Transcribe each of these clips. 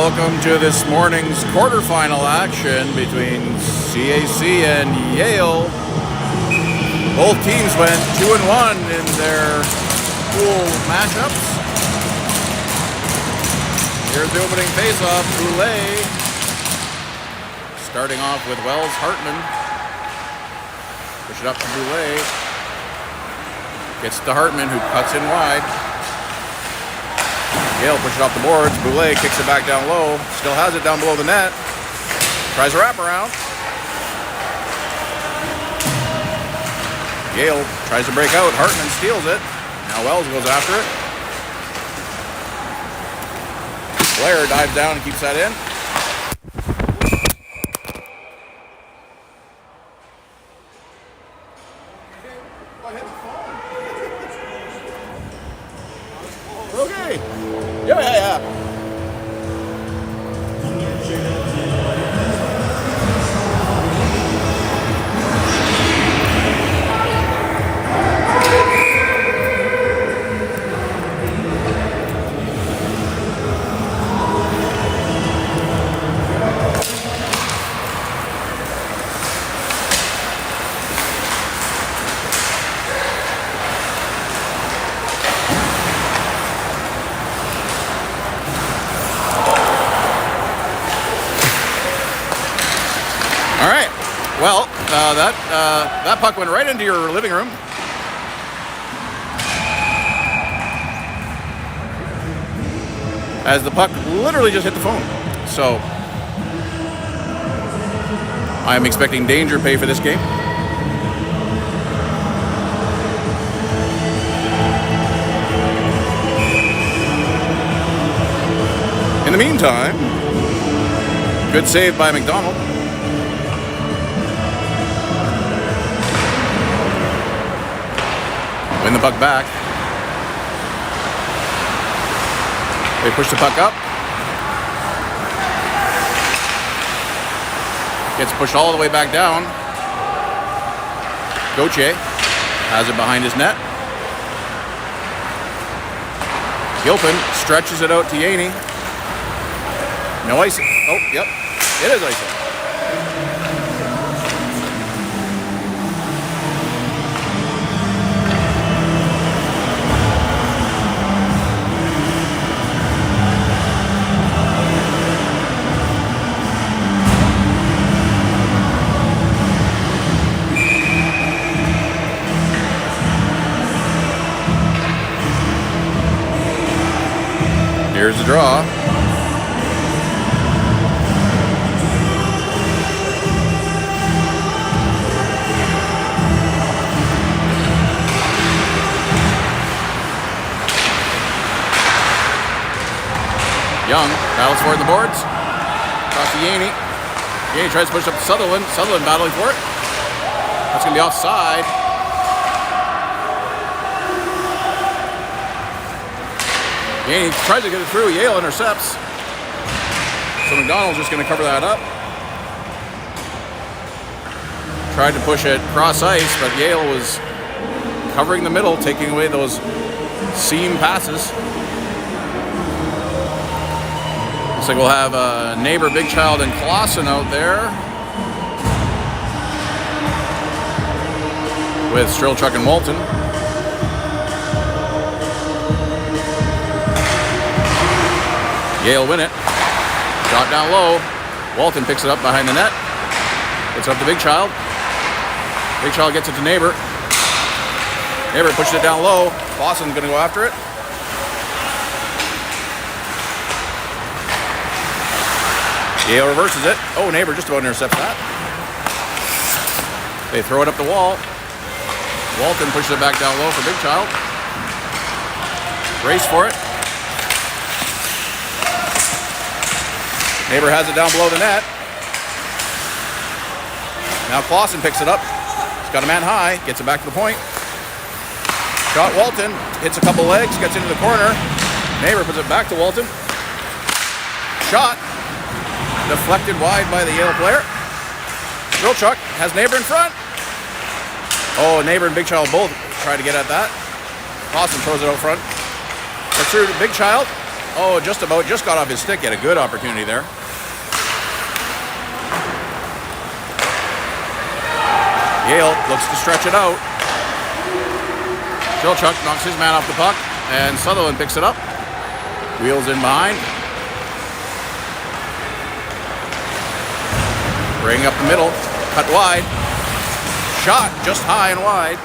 Welcome to this morning's quarterfinal action between CAC and Yale. Both teams went 2-1 in their pool matchups. Here's the opening faceoff. Boulay starting off with Wells Hartman. Push it up to Boulay. Gets to Hartman, who cuts in wide. Yale pushes off the boards. Boulay kicks it back down low. Still has it down below the net. Tries a wraparound. Yale tries to break out. Hartman steals it. Now Wells goes after it. Blair dives down and keeps that in. Okay. Yeah. All right. Well, that puck went right into your living room. As the puck literally just hit the phone. So I'm expecting danger pay for this game. In the meantime, good save by McDonald. Win the puck back. They push the puck up. Gets pushed all the way back down. Gauthier has it behind his net. Gilpin stretches it out to Yaney. No icing. Oh, yep. It is icing. Here's the draw. Young battles for it in the boards. Across to Yaney. Yaney tries to push up to Sutherland. Sutherland battling for it. That's going to be offside. Yaney tries to get it through. Yale intercepts. So McDonald's just going to cover that up. Tried to push it cross ice, but Yale was covering the middle, taking away those seam passes. Looks like we'll have a neighbor, Big Child, and Clausen out there with Strelchuk and Walton. Yale win it. Shot down low. Walton picks it up behind the net. Gets it up to Big Child. Big Child gets it to Neighbor. Neighbor pushes it down low. Clausen's going to go after it. Yale reverses it. Oh, Neighbor just about intercepts that. They throw it up the wall. Walton pushes it back down low for Big Child. Race for it. Neighbor has it down below the net. Now Clausen picks it up. He's got a man high. Gets it back to the point. Shot Walton. Hits a couple legs. Gets into the corner. Neighbor puts it back to Walton. Shot. Deflected wide by the Yale player. Strelchuk has Neighbor in front. Oh, Neighbor and Big Child both try to get at that. Clausen throws it out front. Gets through to Big Child. Oh, just about. Just got off his stick. He had a good opportunity there. Yale looks to stretch it out. Strelchuk knocks his man off the puck, and Sutherland picks it up. Wheels in behind. Bring up the middle. Cut wide. Shot just high and wide.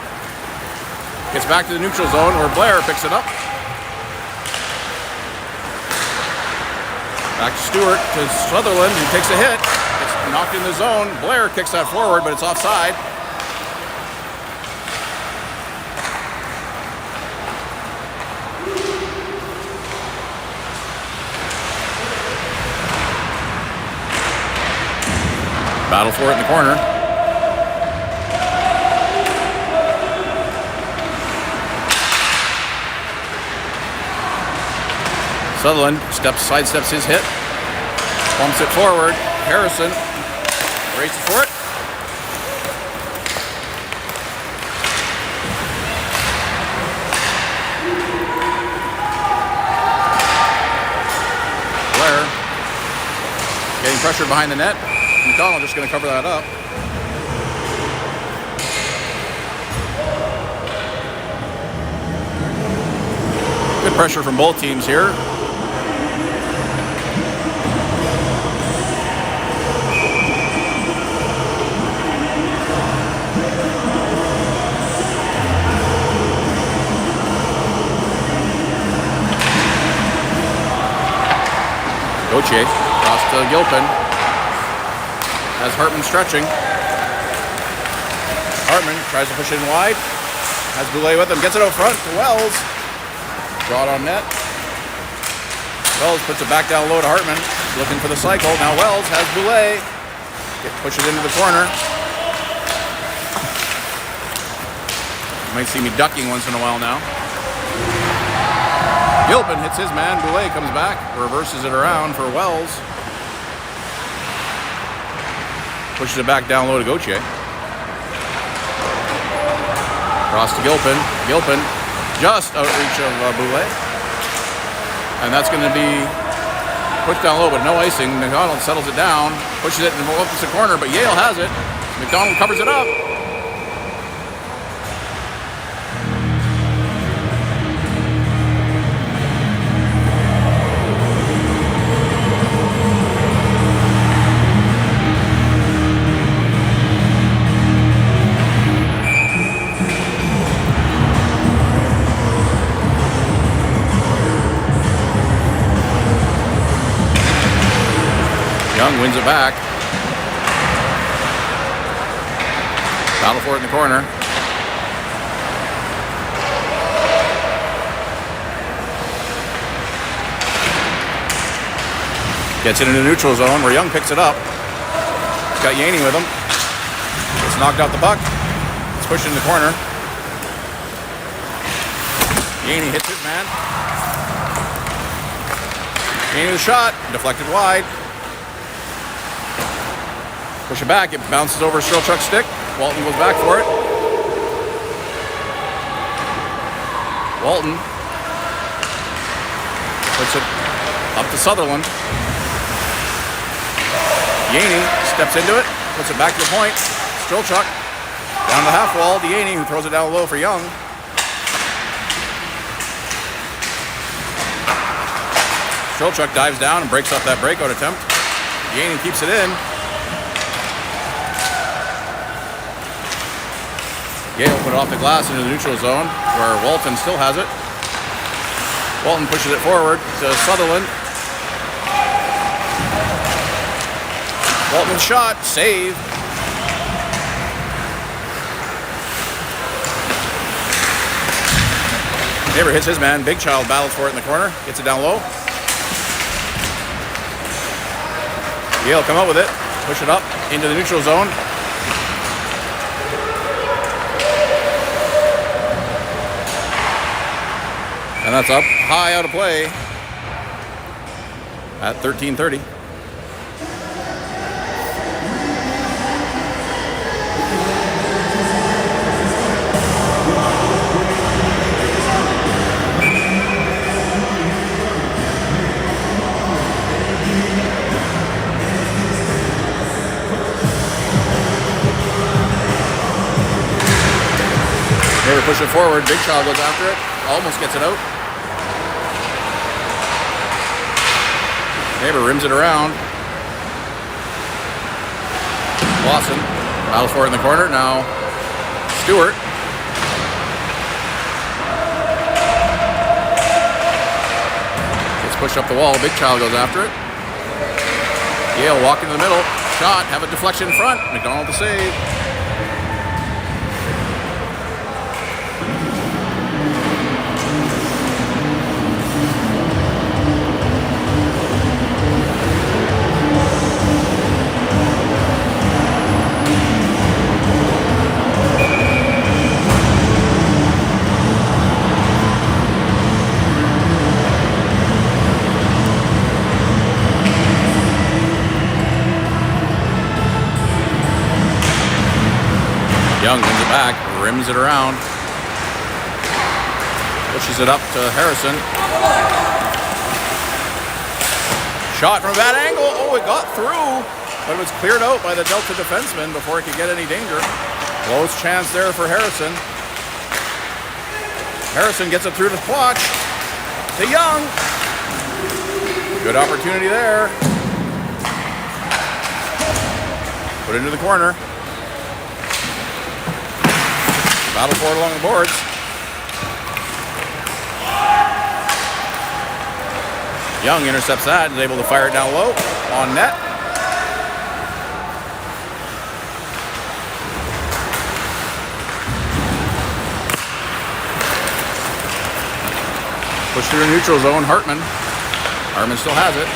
Gets back to the neutral zone where Blair picks it up. Back to Stewart to Sutherland, who takes a hit. Gets knocked in the zone. Blair kicks that forward, but it's offside. Battle for it in the corner. Sutherland sidesteps his hit, bumps it forward. Harrison races for it. Blair getting pressured behind the net. McDonald just going to cover that up. Good pressure from both teams here. Gauthier across to Gilpin. Has Hartman stretching. Hartman tries to push it in wide. Has Boulay with him. Gets it out front to Wells. Draw it on net. Wells puts it back down low to Hartman. Looking for the cycle. Now Wells has Boulay. Pushes into the corner. You might see me ducking once in a while now. Gilpin hits his man. Boulay comes back. Reverses it around for Wells. Pushes it back down low to Gauthier. Cross to Gilpin. Gilpin just out of reach of Boulay. And that's going to be pushed down low, but no icing. McDonald settles it down, pushes it in the opposite corner, but Yale has it. McDonald covers it up. Young wins it back. Battle for it in the corner. Gets it into the neutral zone where Young picks it up. He's got Yaney with him. Gets knocked out the puck. It's pushed in the corner. Yaney hits his man. Yaney with a shot. Deflected wide. Push it back, it bounces over Strelchuk's stick. Walton goes back for it. Walton puts it up to Sutherland. Yaney steps into it, puts it back to the point. Strelchuk down the half wall to Yaney, who throws it down low for Young. Strelchuk dives down and breaks up that breakout attempt. Yaney keeps it in. Yale put it off the glass into the neutral zone where Walton still has it. Walton pushes it forward to Sutherland. Walton's shot, save. Neighbor hits his man. Big Child battles for it in the corner. Gets it down low. Yale come up with it. Push it up into the neutral zone. And that's up high out of play at 13:30. push it forward. Big Child goes after it. Almost gets it out. Neighbor rims it around. Lawson battles for it in the corner. Now Stewart. Gets pushed up the wall. Big Child goes after it. Yale walking in the middle. Shot. Have a deflection in front. McDonald to save. Young wins it back, rims it around, pushes it up to Harrison. Shot from a bad angle. Oh, it got through, but it was cleared out by the Delta defenseman before it could get any danger. Close chance there for Harrison. Harrison gets it through to Quach. To Young. Good opportunity there. Put it into the corner. Battle for it along the boards. Young intercepts that and is able to fire it down low on net. Push through the neutral zone, Hartman. Hartman still has it.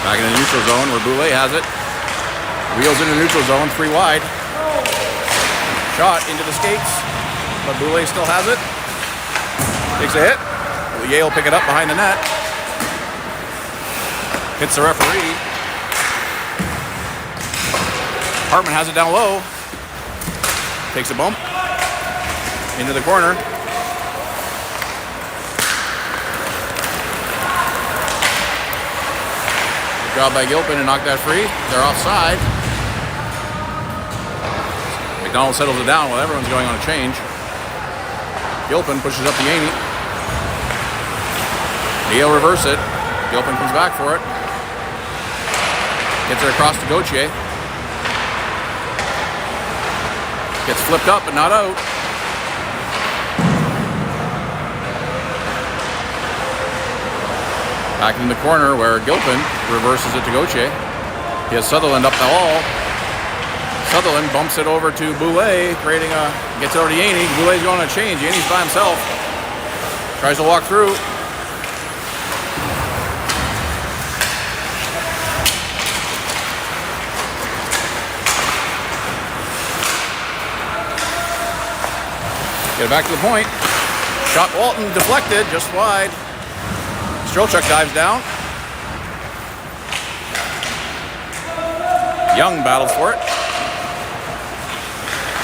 Back in the neutral zone where Boulay has it. Wheels into neutral zone, 3 wide. Shot into the skates, but Boulay still has it. Takes a hit. Yale pick it up behind the net. Hits the referee. Hartman has it down low. Takes a bump. Into the corner. Job by Gilpin to knock that free. They're offside. McDonald settles it down while everyone's going on a change. Gilpin pushes up to Yaney. Yale reverse it. Gilpin comes back for it. Gets it across to Gauthier. Gets flipped up but not out. Back in the corner where Gilpin reverses it to Gauthier. He has Sutherland up the wall. Sutherland bumps it over to Boulay, creating gets it over to Yaney. Boulay's going on a change. Yaney's by himself. Tries to walk through. Get it back to the point. Shot Walton deflected, just wide. Strelchuk dives down. Young battles for it.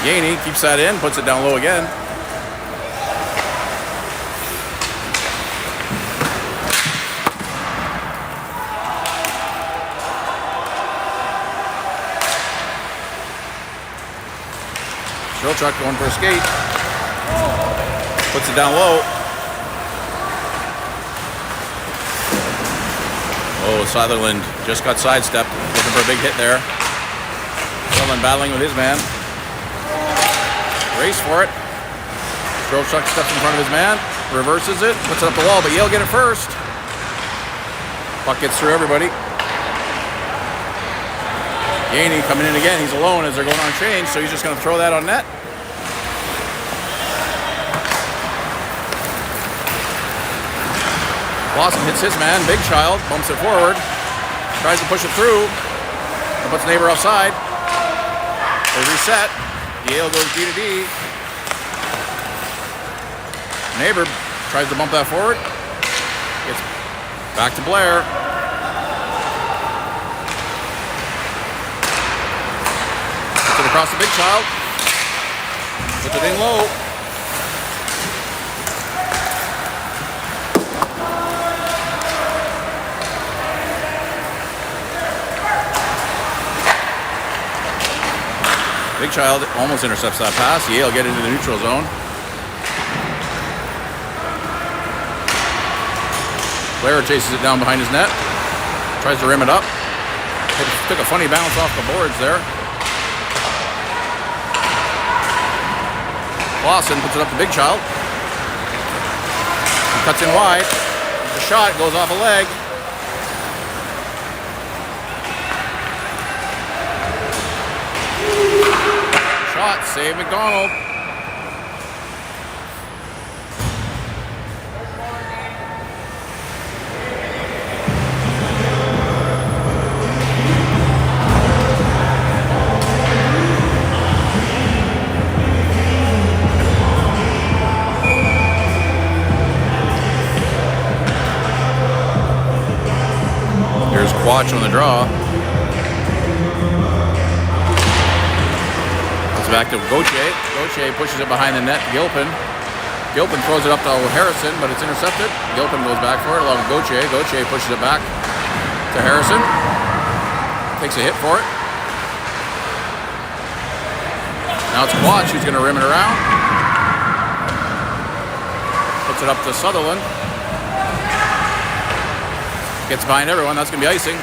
Yaney keeps that in, puts it down low again. Strelchuk going for a skate. Puts it down low. Oh, Sutherland just got sidestepped, looking for a big hit there. Sutherland battling with his man. Race for it. Strelchuk steps in front of his man, reverses it, puts it up the wall, but Yale get it first. Puck gets through everybody. Yaney coming in again. He's alone as they're going on change, so he's just going to throw that on net. Lawson hits his man, Big Child, bumps it forward, tries to push it through, and puts Neighbor offside. They reset. Yale goes D to D. Neighbor tries to bump that forward. Gets back to Blair. Puts it across the Big Child. Puts it in low. Big Child almost intercepts that pass. Yale get into the neutral zone. Blair chases it down behind his net. Tries to rim it up. Took a funny bounce off the boards there. Lawson puts it up to Big Child. He cuts in wide. The shot goes off a leg. Shot, save McDonald. Here's Quach on the draw. Back to Gauthier. Gauthier pushes it behind the net to Gilpin. Gilpin throws it up to Harrison, but it's intercepted. Gilpin goes back for it along with Gauthier. Gauthier pushes it back to Harrison. Takes a hit for it. Now it's Quach who's going to rim it around. Puts it up to Sutherland. Gets behind everyone. That's going to be icing.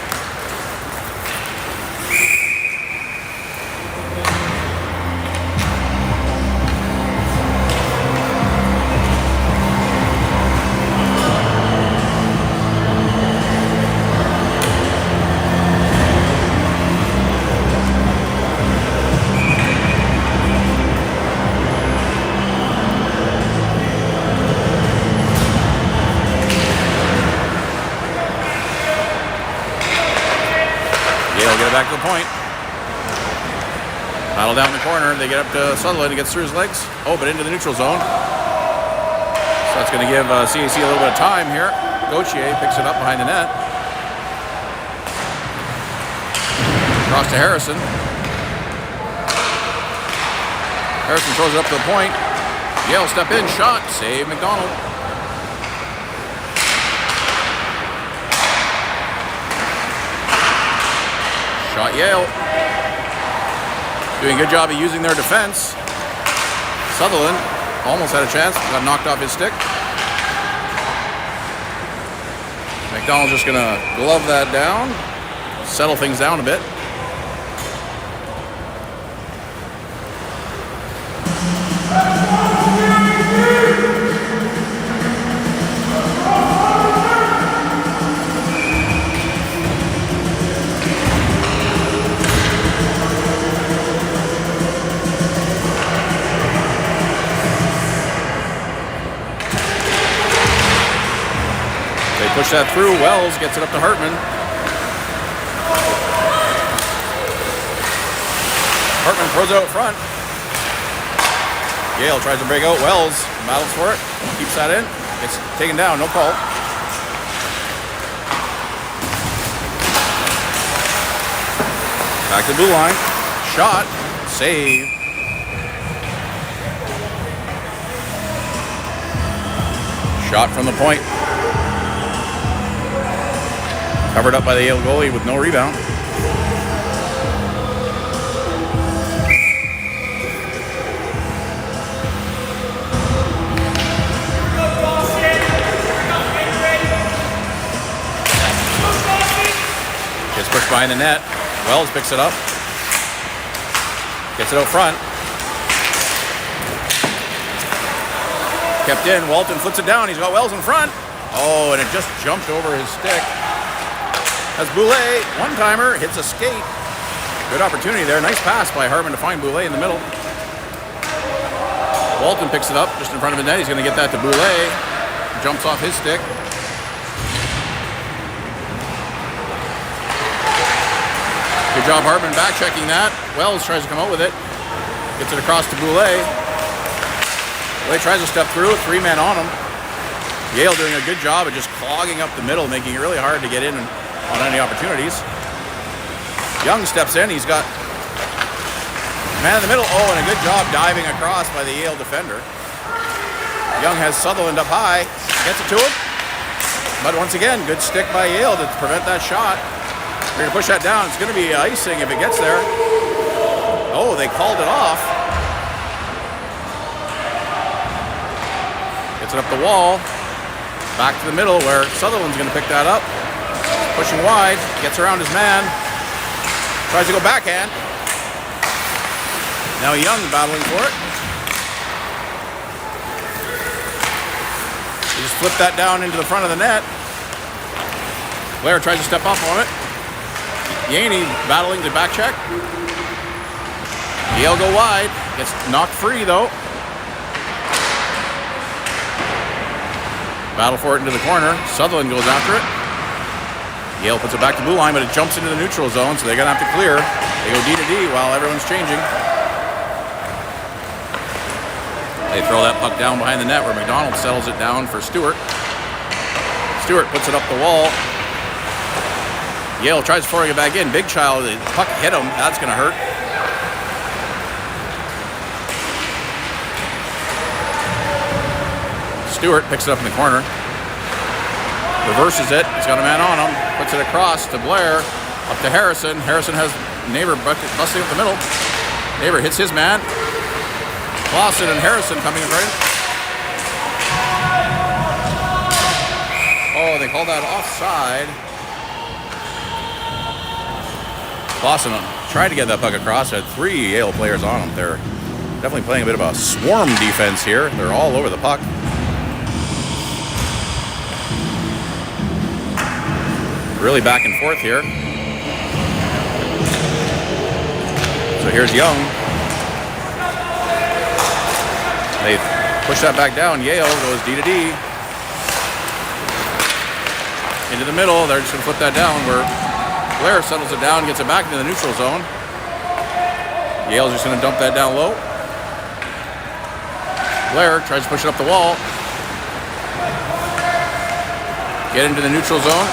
Get it back to the point. Battle down the corner. They get up to Sutherland. He gets through his legs. Oh, but into the neutral zone. So that's going to give CAC a little bit of time here. Gauthier picks it up behind the net. Across to Harrison. Harrison throws it up to the point. Yale step in. Shot. Save McDonald. Shot Yale. Doing a good job of using their defense. Sutherland almost had a chance. Got knocked off his stick. McDonald's just going to glove that down. Settle things down a bit. Push that through. Wells gets it up to Hartman. Hartman throws it out front. Yale tries to break out. Wells battles for it. Keeps that in. Gets taken down. No call. Back to the blue line. Shot. Save. Shot from the point. Covered up by the Yale goalie with no rebound. Gets pushed behind the net. Wells picks it up. Gets it out front. Kept in. Walton flips it down. He's got Wells in front. Oh, and it just jumped over his stick. As Boulay, one-timer, hits a skate. Good opportunity there. Nice pass by Hartman to find Boulay in the middle. Walton picks it up just in front of the net. He's going to get that to Boulay. Jumps off his stick. Good job, Hartman, back-checking that. Wells tries to come out with it. Gets it across to Boulay. Boulay tries to step through. 3 men on him. Yale doing a good job of just clogging up the middle, making it really hard to get in on any opportunities. Young steps in. He's got man in the middle. Oh, and a good job diving across by the Yale defender. Young has Sutherland up high. Gets it to him. But once again, good stick by Yale to prevent that shot. We're going to push that down. It's going to be icing if it gets there. Oh, Oh, they called it off. Gets it up the wall. Back to the middle where Sutherland's going to pick that up. Pushing wide. Gets around his man. Tries to go backhand. Now Young battling for it. He just flipped that down into the front of the net. Blair tries to step up on it. Yaney battling the back check. Yale go wide. Gets knocked free though. Battle for it into the corner. Sutherland goes after it. Yale puts it back to blue line, but it jumps into the neutral zone, so they're going to have to clear. They go D to D while everyone's changing. They throw that puck down behind the net where McDonald settles it down for Stewart. Stewart puts it up the wall. Yale tries forwarding it back in. Big Child, the puck hit him. That's going to hurt. Stewart picks it up in the corner. Reverses it. He's got a man on him. Puts it across to Blair. Up to Harrison. Harrison has Neighbor busting up the middle. Neighbor hits his man. Clausen and Harrison coming in right. Oh, they called that offside. Clausen tried to get that puck across. Had 3 Yale players on him. They're definitely playing a bit of a swarm defense here. They're all over the puck. Really back and forth here. So here's Young. They push that back down. Yale goes D to D. Into the middle. They're just going to flip that down where Blair settles it down, gets it back into the neutral zone. Yale's just going to dump that down low. Blair tries to push it up the wall. Get into the neutral zone.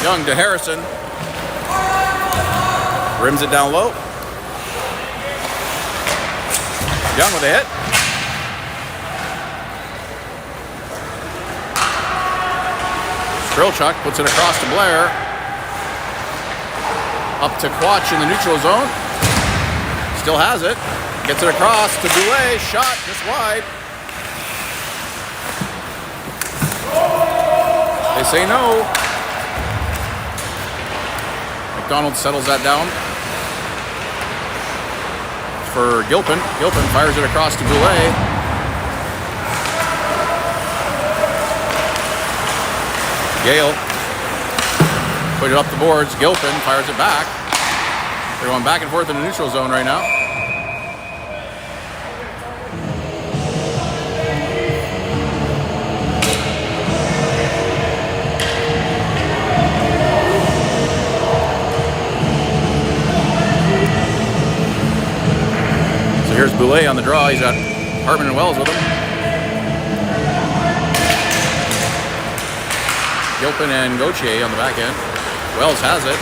Young to Harrison. Rims it down low. Young with a hit. Strilchuk puts it across to Blair. Up to Quach in the neutral zone. Still has it. Gets it across to Boulay. Shot just wide. They say no. McDonald settles that down for Gilpin. Gilpin fires it across to Boulay. Yale put it up the boards. Gilpin fires it back. They're going back and forth in the neutral zone right now. So here's Boulay on the draw. He's got Hartman and Wells with him. Gilpin and Gauthier on the back end. Wells has it.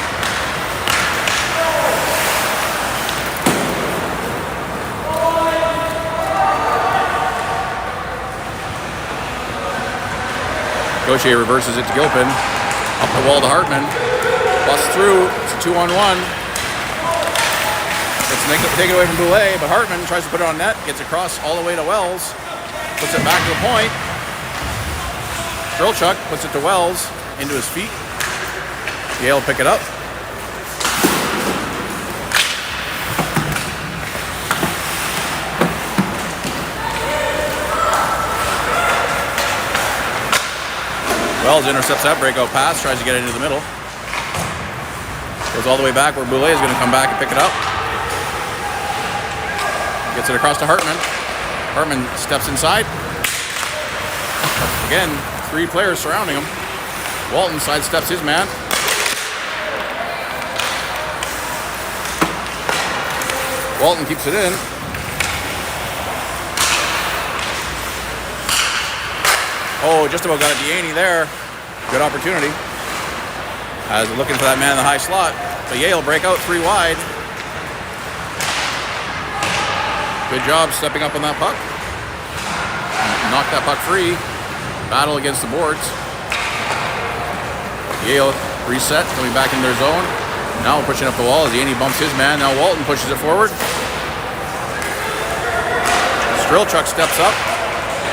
Gauthier reverses it to Gilpin. Up the wall to Hartman. Busts through. It's a 2-on-1. It's taken away from Boulay, but Hartman tries to put it on net. Gets across all the way to Wells. Puts it back to the point. Strilchuk puts it to Wells, into his feet. Yale pick it up. Wells intercepts that breakout pass, tries to get it into the middle. Goes all the way back where Boulay is going to come back and pick it up. Gets it across to Hartman. Hartman steps inside. Again, 3 players surrounding him. Walton sidesteps his man. Walton keeps it in. Oh, just about got it to Yaney there. Good opportunity. As looking for that man in the high slot. But Yale break out 3 wide. Good job stepping up on that puck. Knock that puck free. Battle against the boards. Yale reset, coming back in their zone. Now pushing up the wall as Yaney bumps his man. Now Walton pushes it forward. Strelchuk steps up.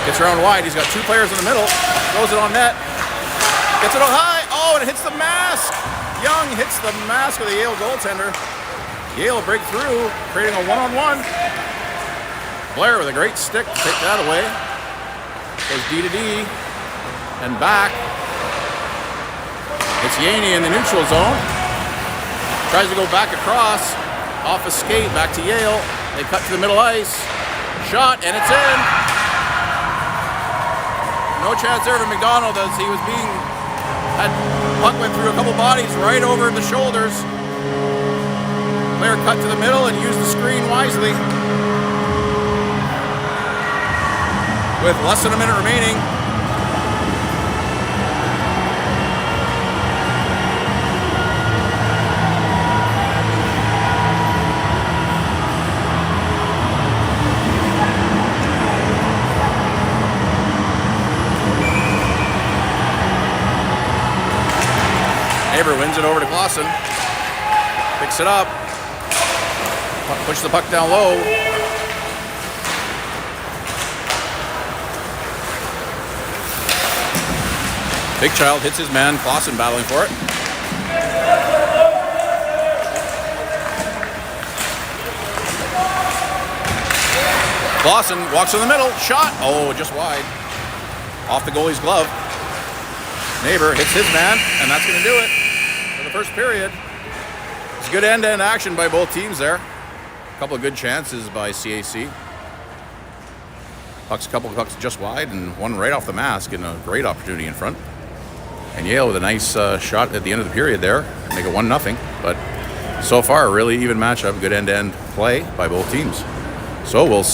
Gets around wide. He's got two players in the middle. Throws it on net. Gets it up high. Oh, and it hits the mask. Young hits the mask of the Yale goaltender. Yale break through, creating a one-on-one. Blair with a great stick to take that away. Goes D to D and back. It's Yaney in the neutral zone. Tries to go back across, off a skate, back to Yale. They cut to the middle ice. Shot, and it's in. No chance there for McDonald as he was puck went through a couple bodies right over the shoulders. Player cut to the middle and used the screen wisely. With less than a minute remaining. Neighbor wins it over to Clausen. Picks it up. Push the puck down low. Big Child hits his man. Clausen battling for it. Clausen walks in the middle. Shot. Oh, just wide. Off the goalie's glove. Neighbor hits his man, and that's going to do it for the first period. It's good end-to-end action by both teams there. A couple of good chances by CAC. A couple of pucks just wide, and one right off the mask, and a great opportunity in front. And Yale with a nice shot at the end of the period there, make it 1-0. But so far, a really even matchup, good end-to-end play by both teams. So we'll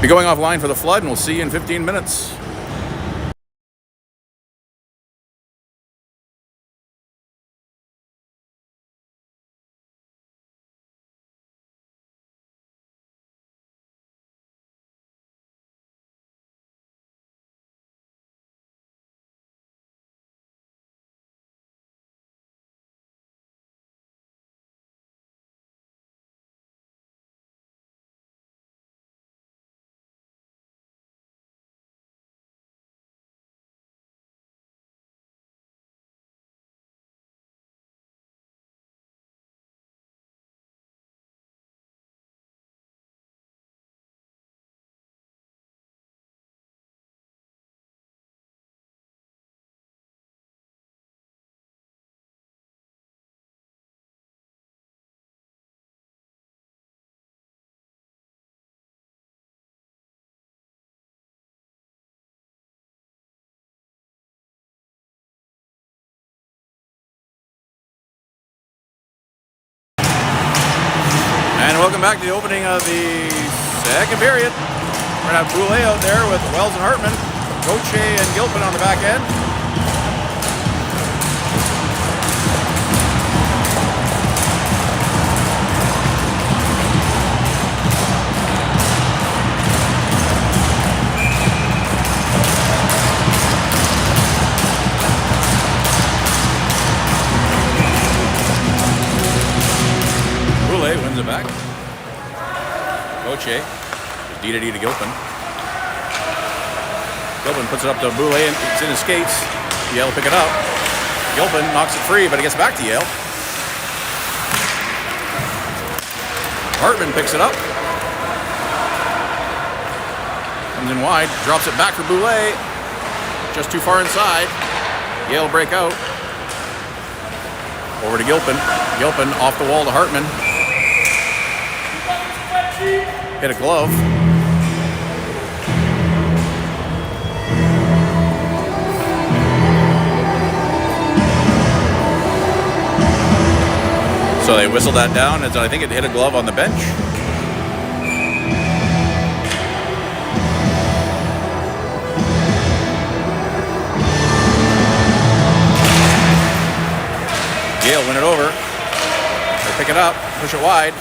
be going offline for the flood, and we'll see you in 15 minutes. And welcome back to the opening of the second period. We're going to have Boulet out there with Wells and Hartman, Gauthier and Gilpin on the back end. Boulet wins it back. Gauthier, D to D to Gilpin. Gilpin puts it up to Boulet and it's in his skates. Yale will pick it up. Gilpin knocks it free, but it gets back to Yale. Hartman picks it up. Comes in wide, drops it back for Boulet. Just too far inside. Yale break out. Over to Gilpin. Gilpin off the wall to Hartman. Hit a glove. So they whistled that down, and I think it hit a glove on the bench. Yale win it over. They pick it up, push it wide.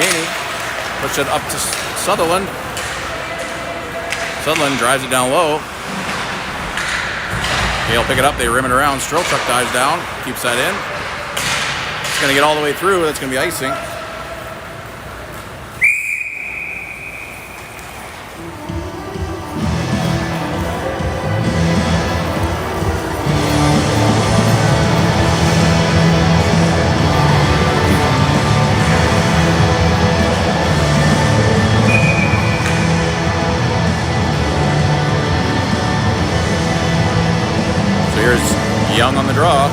Yaney push it up to Sutherland. Sutherland drives it down low. Yale pick it up, they rim it around. Strelchuk dives down, keeps that in. going to get all the way through. That's going to be icing. So here's Young on the draw.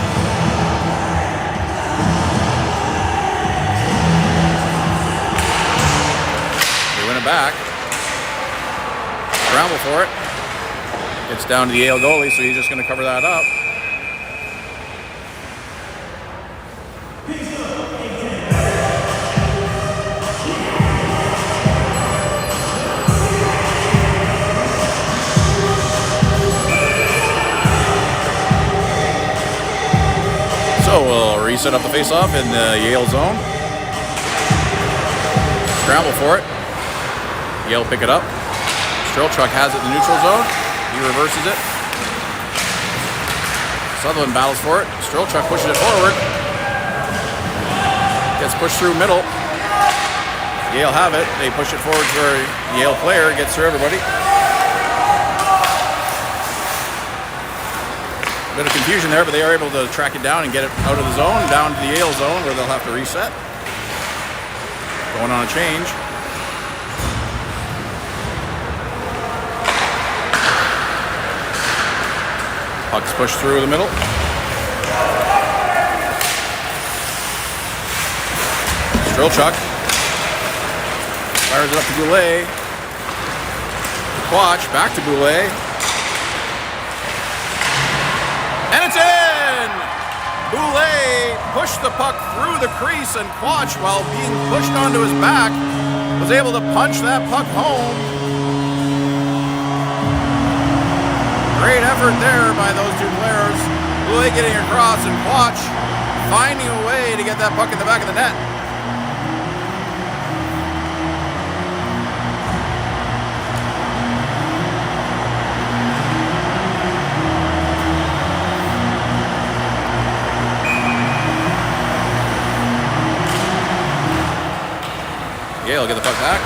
Back. Scramble for it. It's down to the Yale goalie, so he's just going to cover that up. So we'll reset up the face-off in the Yale zone. Scramble for it. Yale pick it up. Strelchuk has it in the neutral zone. He reverses it. Sutherland battles for it. Strelchuk pushes it forward. Gets pushed through middle. Yale have it. They push it forward for a Yale player. Gets through everybody. A bit of confusion there, but they are able to track it down and get it out of the zone, down to the Yale zone where they'll have to reset. Going on a change. Puck's pushed through the middle. Strelchuk fires it up to Boulay. Quach back to Boulay. And it's in! Boulay pushed the puck through the crease, and Quach, while being pushed onto his back, was able to punch that puck home. Great effort there by those two players. Boulay getting across and Quach finding a way to get that puck in the back of the net. Yale get the puck back.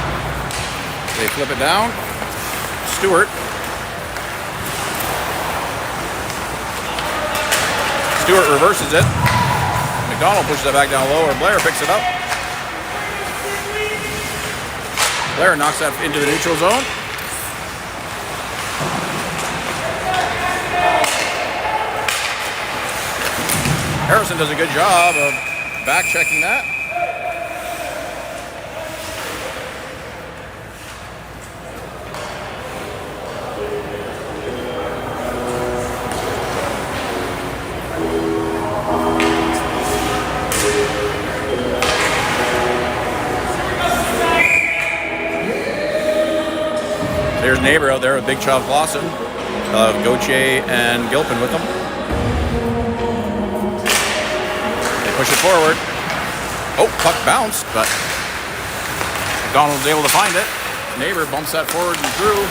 They flip it down. Stewart. Stewart reverses it. McDonald pushes it back down low, and Blair picks it up. Blair knocks that into the neutral zone. Harrison does a good job of back-checking that. There's Neighbor out there with Big Child Clausen, Gauthier and Gilpin with them. They push it forward. Oh, puck bounced, but McDonald's able to find it. Neighbor bumps that forward and through.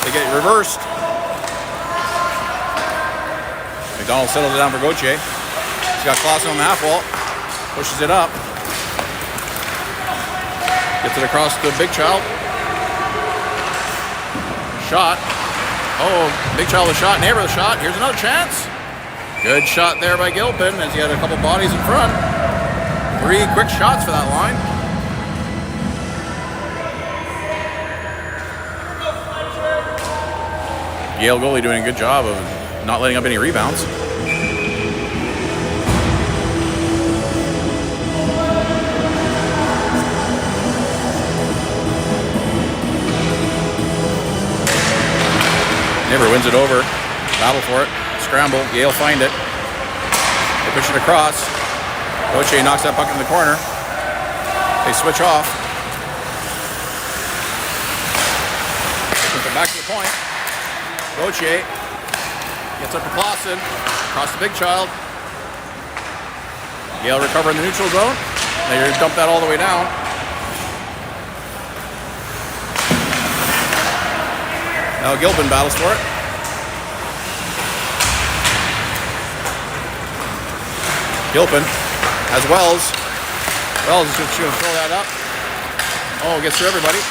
They get it reversed. McDonald settles it down for Gauthier. He's got Clausen on the half wall. Pushes it up. Gets it across to Big Child. Shot. Oh, Big Child with shot. Neighbor with shot. Here's another chance. Good shot there by Gilpin as he had a couple bodies in front. 3 quick shots for that line. Yale goalie doing a good job of not letting up any rebounds. Neighbor wins it over. Battle for it. Scramble. Yale find it. They push it across. Gauthier knocks that puck in the corner. They switch off. Push it back to the point. Gauthier gets up to Clausen. Across the Big Child. Yale recover in the neutral zone. They dump that all the way down. Now Gilpin battles for it. Gilpin has Wells. Wells is just going to throw that up. Oh, gets through everybody.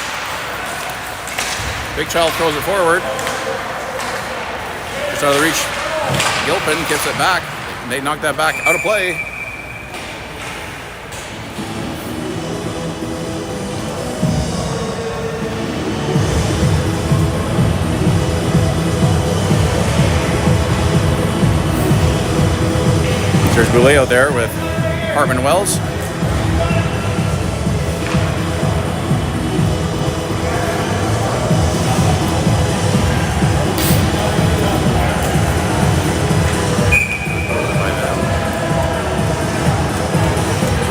Big Child throws it forward. Just out of the reach. Gilpin gets it back. They knock that back out of play. There's Boulay out there with Hartman Wells.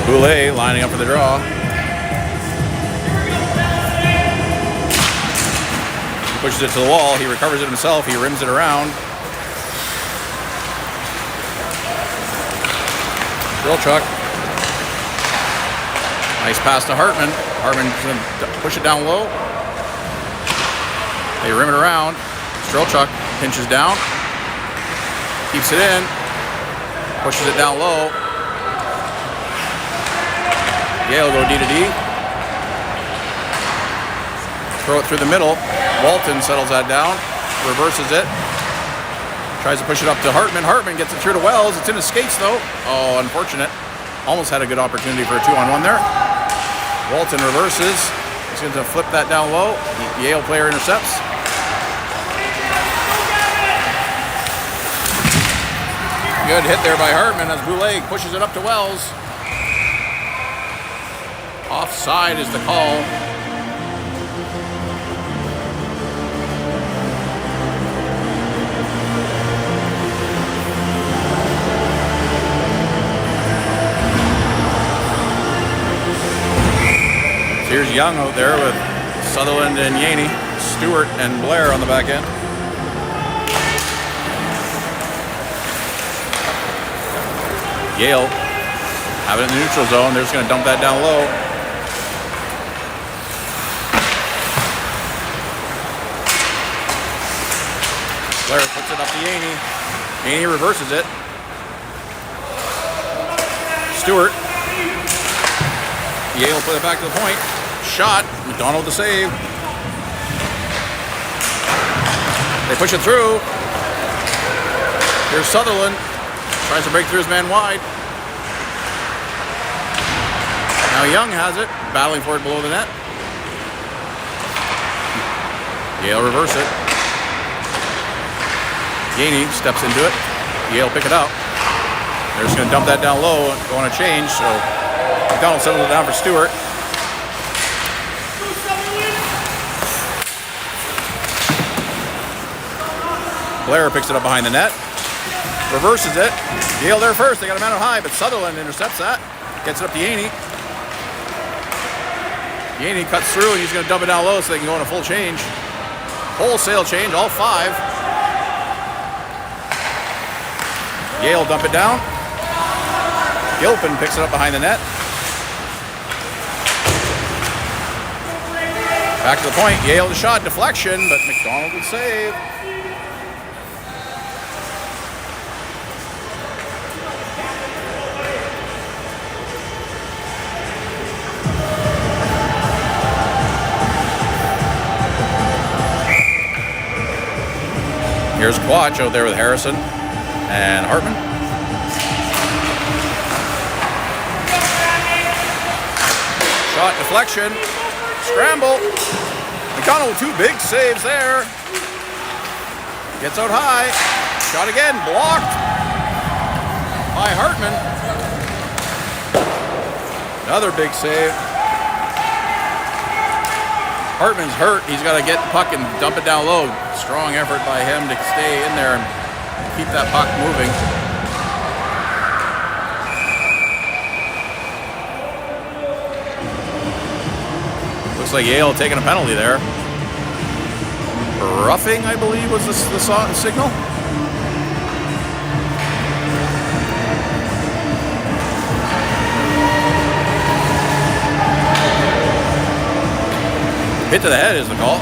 Boulay lining up for the draw. He pushes it to the wall. He recovers it himself. He rims it around. Drill truck. Nice pass to Hartman. Hartman's going to push it down low. They rim it around. Drill truck pinches down. Keeps it in. Pushes it down low. Yale go D to D. Throw it through the middle. Walton settles that down. Reverses it. Tries to push it up to Hartman. Hartman gets it through to Wells. It's in his skates though. Oh, unfortunate. Almost had a good opportunity for a 2-on-1 there. Walton reverses. He's going to flip that down low. The Yale player intercepts. Good hit there by Hartman as Boulay pushes it up to Wells. Offside is the call. Here's Young out there with Sutherland and Yaney, Stewart and Blair on the back end. Yale have it in the neutral zone. They're just going to dump that down low. Blair puts it up to Yaney. Yaney reverses it. Stewart. Yale put it back to the point. Shot. McDonald to save. They push it through. Here's Sutherland. Tries to break through his man wide. Now Young has it. Battling for it below the net. Yale reverse it. Yaney steps into it. Yale pick it up. They're just going to dump that down low and go on a change. So McDonald settles it down for Stewart. Blair picks it up behind the net. Reverses it. Yale there first. They got a man on high, but Sutherland intercepts that. Gets it up to Yaney. Yaney cuts through and he's going to dump it down low so they can go on a full change. Wholesale change, all five. Yale dump it down. Gilpin picks it up behind the net. Back to the point. Yale the shot. Deflection, but McDonald will save. Here's Quach out there with Harrison and Hartman. Shot deflection. Scramble. McDonald with two big saves there. Gets out high. Shot again. Blocked by Hartman. Another big save. Hartman's hurt. He's got to get the puck and dump it down low. Strong effort by him to stay in there and keep that puck moving. Looks like Yale taking a penalty there. Roughing, I believe, was the signal. Hit to the head is the call.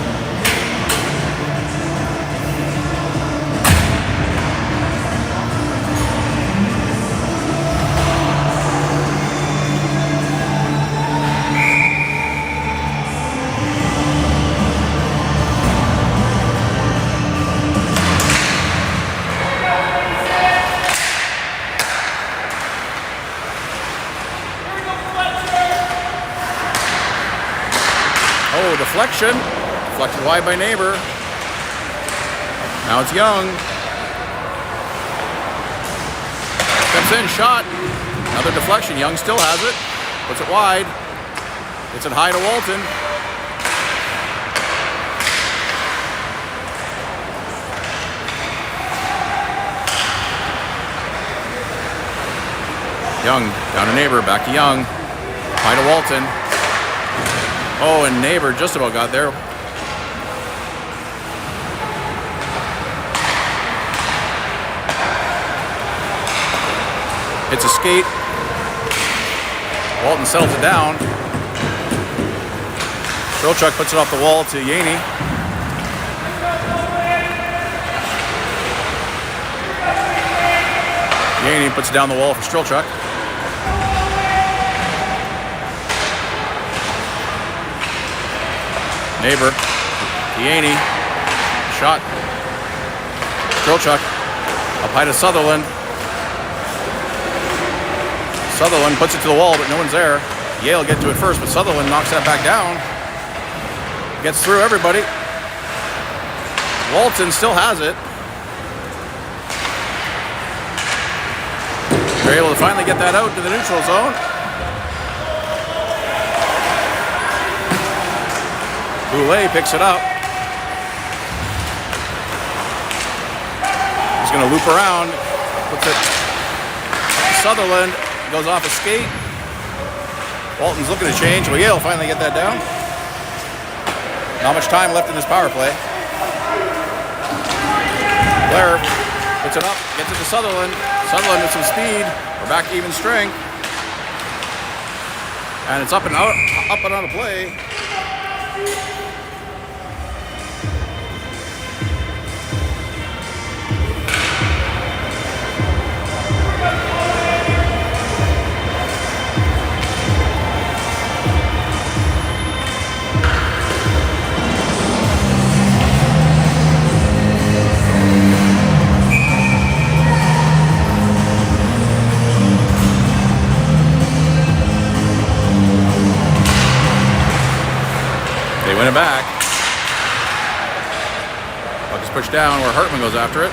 Oh, deflection. Deflected wide by Neighbor. Now it's Young. Steps in, shot. Another deflection. Young still has it. Puts it wide. Gets it high to Walton. Young down to Neighbor. Back to Young. High to Walton. Oh, and Neighbor just about got there. Hits a skate. Walton settles it down. Strelchuk puts it off the wall to Yaney. Yaney puts it down the wall for Strelchuk. Neighbor. Yaney. Shot. Strelchuk. Up high to Sutherland. Sutherland puts it to the wall, but no one's there. Yale get to it first, but Sutherland knocks that back down. Gets through everybody. Walton still has it. They're able to finally get that out to the neutral zone. Boulay picks it up. He's going to loop around. Puts it to Sutherland. Goes off a skate. Walton's looking to change. Well, Yale finally get that down. Not much time left in this power play. Blair puts it up, gets it to Sutherland. Sutherland with some speed. We're back to even strength. And it's up and out of play. Win it back. Puck is pushed down where Hartman goes after it.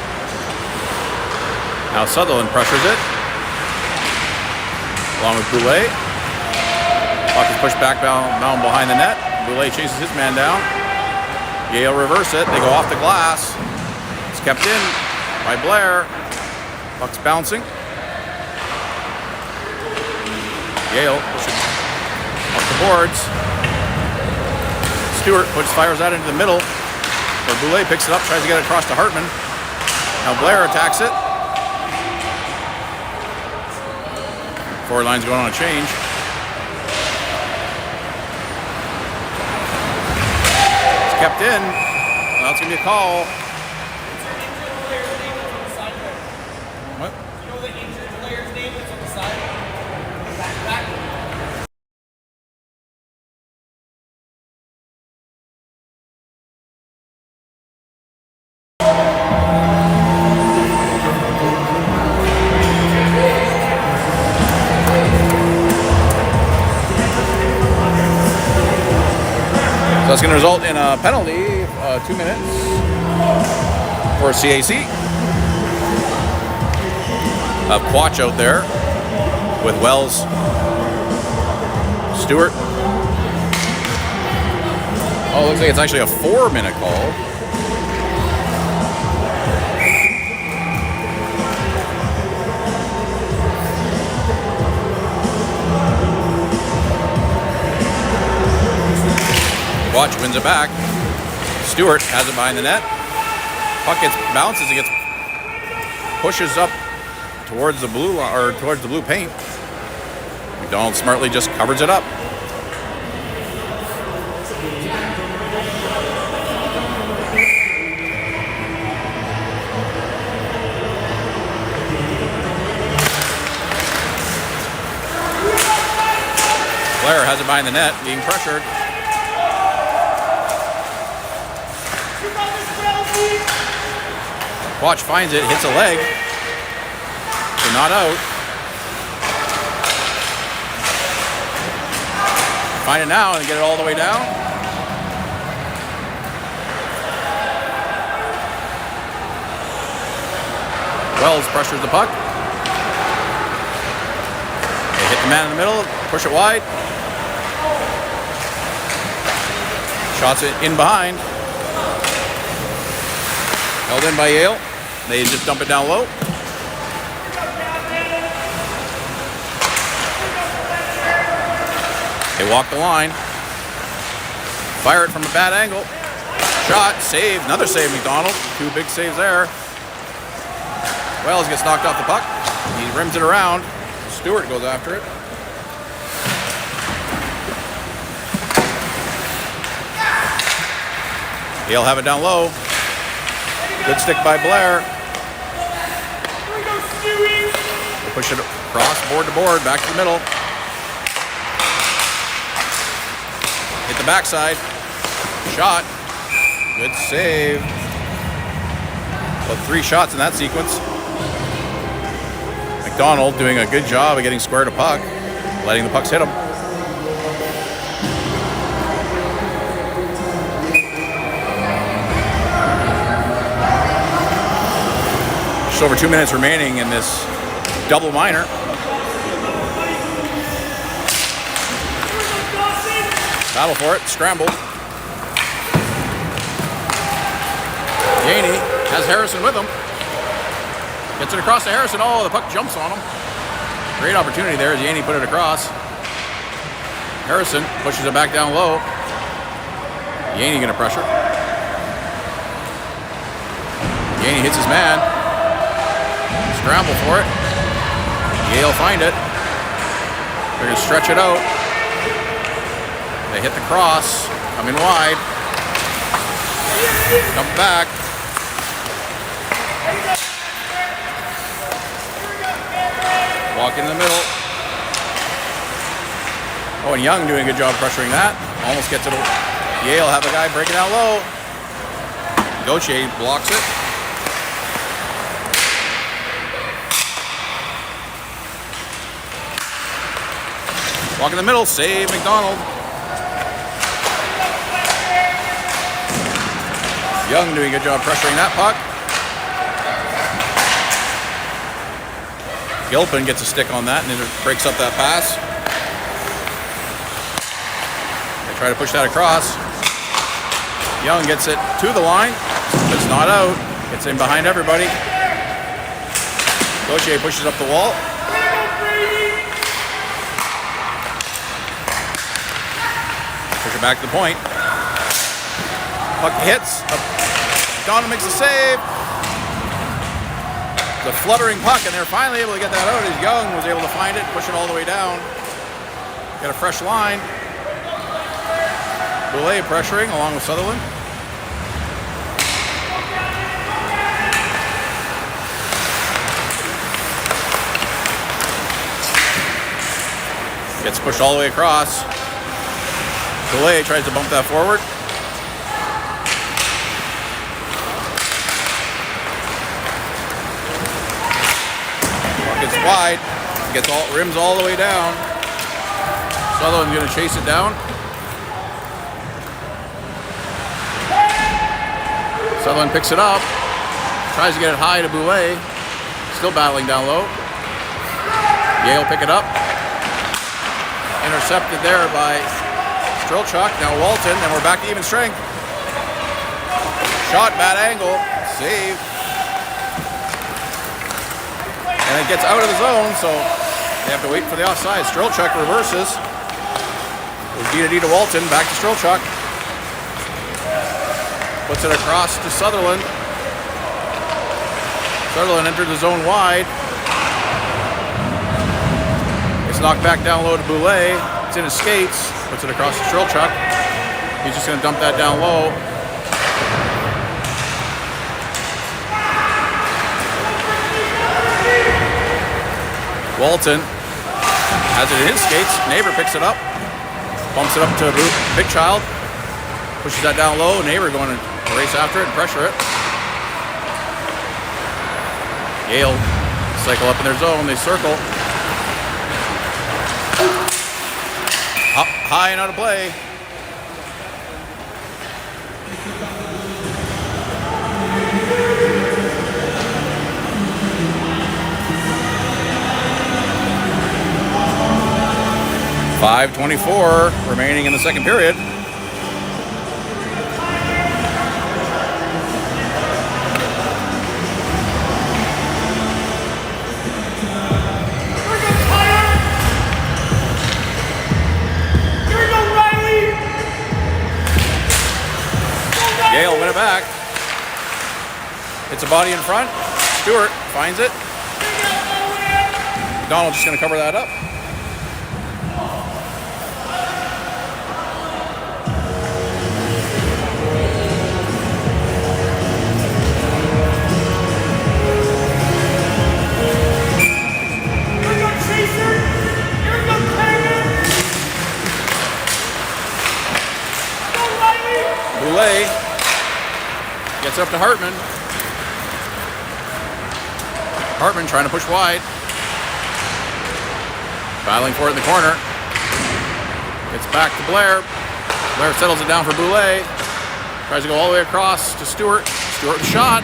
Now Sutherland pressures it. Along with Boulay. Puck is pushed back down behind the net. Boulay chases his man down. Yale reverse it. They go off the glass. It's kept in by Blair. Puck's bouncing. Yale pushes off the boards. Stewart fires that into the middle, where Boulay picks it up, tries to get it across to Hartman. Now Blair attacks it. Forward line's going on a change. It's kept in. Now it's going to be a call. What? You know the injured player's name that's on the side? Back. So that's going to result in a penalty, 2 minutes for CAC. Quach out there with Wells, Stewart. Oh, looks like it's actually a 4-minute call. Quach wins it back. Stewart has it behind the net. Puck bounces, it pushes up towards the blue or towards the blue paint. McDonald smartly just covers it up. Blair has it behind the net, being pressured. Quach finds it, hits a leg. So not out. Find it now and get it all the way down. Wells pressures the puck. They hit the man in the middle, push it wide. Shots it in behind. Held in by Yale. They just dump it down low. They walk the line. Fire it from a bad angle. Shot, save, another save, McDonald. 2 big saves there. Wells gets knocked off the puck. He rims it around. Stewart goes after it. Yale have it down low. Good stick by Blair. They push it across, board to board, back to the middle. Hit the backside. Shot. Good save. About 3 shots in that sequence. McDonald doing a good job of getting square to puck, letting the pucks hit him. Just over 2 minutes remaining in this double minor. Battle for it, scramble. Yaney has Harrison with him. Gets it across to Harrison. Oh, the puck jumps on him. Great opportunity there as Yaney put it across. Harrison pushes it back down low. Yaney gonna pressure. Yaney hits his man. Scramble for it. Yale find it. They're gonna stretch it out. They hit the cross. Coming wide. Come back. Walk in the middle. Oh, and Young doing a good job pressuring that. Almost gets it. Yale have a guy breaking out low. Gauthier blocks it. Walk in the middle, save McDonald. Young doing a good job pressuring that puck. Gilpin gets a stick on that and it breaks up that pass. They try to push that across. Young gets it to the line. It's not out. Gets in behind everybody. Gauthier pushes up the wall. Push it back to the point. Puck hits. Donald makes a save. It's a fluttering puck, and they're finally able to get that out as Young was able to find it, push it all the way down. Got a fresh line. Boulay pressuring along with Sutherland. Gets pushed all the way across. Boulay tries to bump that forward. Gets wide, gets rims all the way down. Sutherland's gonna chase it down. Sutherland picks it up, tries to get it high to Boulay. Still battling down low. Yale pick it up. Intercepted there by Strelchuk. Now Walton, and we're back to even strength. Shot, bad angle, save. And it gets out of the zone, so they have to wait for the offside. Strelchuk reverses. It was D to Walton, back to Strelchuk. Puts it across to Sutherland. Sutherland entered the zone wide. It's knocked back down low to Boulay. It's in his skates. Puts it across to Strelchuk. He's just going to dump that down low. Walton has it in his skates. Neighbor picks it up. Bumps it up to Big Child. Pushes that down low. Neighbor going to race after it and pressure it. Yale cycle up in their zone. They circle. Up high and out of play. 5:24 remaining in the second period. Yale win it back. It's a body in front. Stewart finds it. McDonald's just going to cover that up. Boulay gets up to Hartman. Hartman trying to push wide. Battling for it in the corner. Gets back to Blair. Blair settles it down for Boulay. Tries to go all the way across to Stewart. Stewart shot.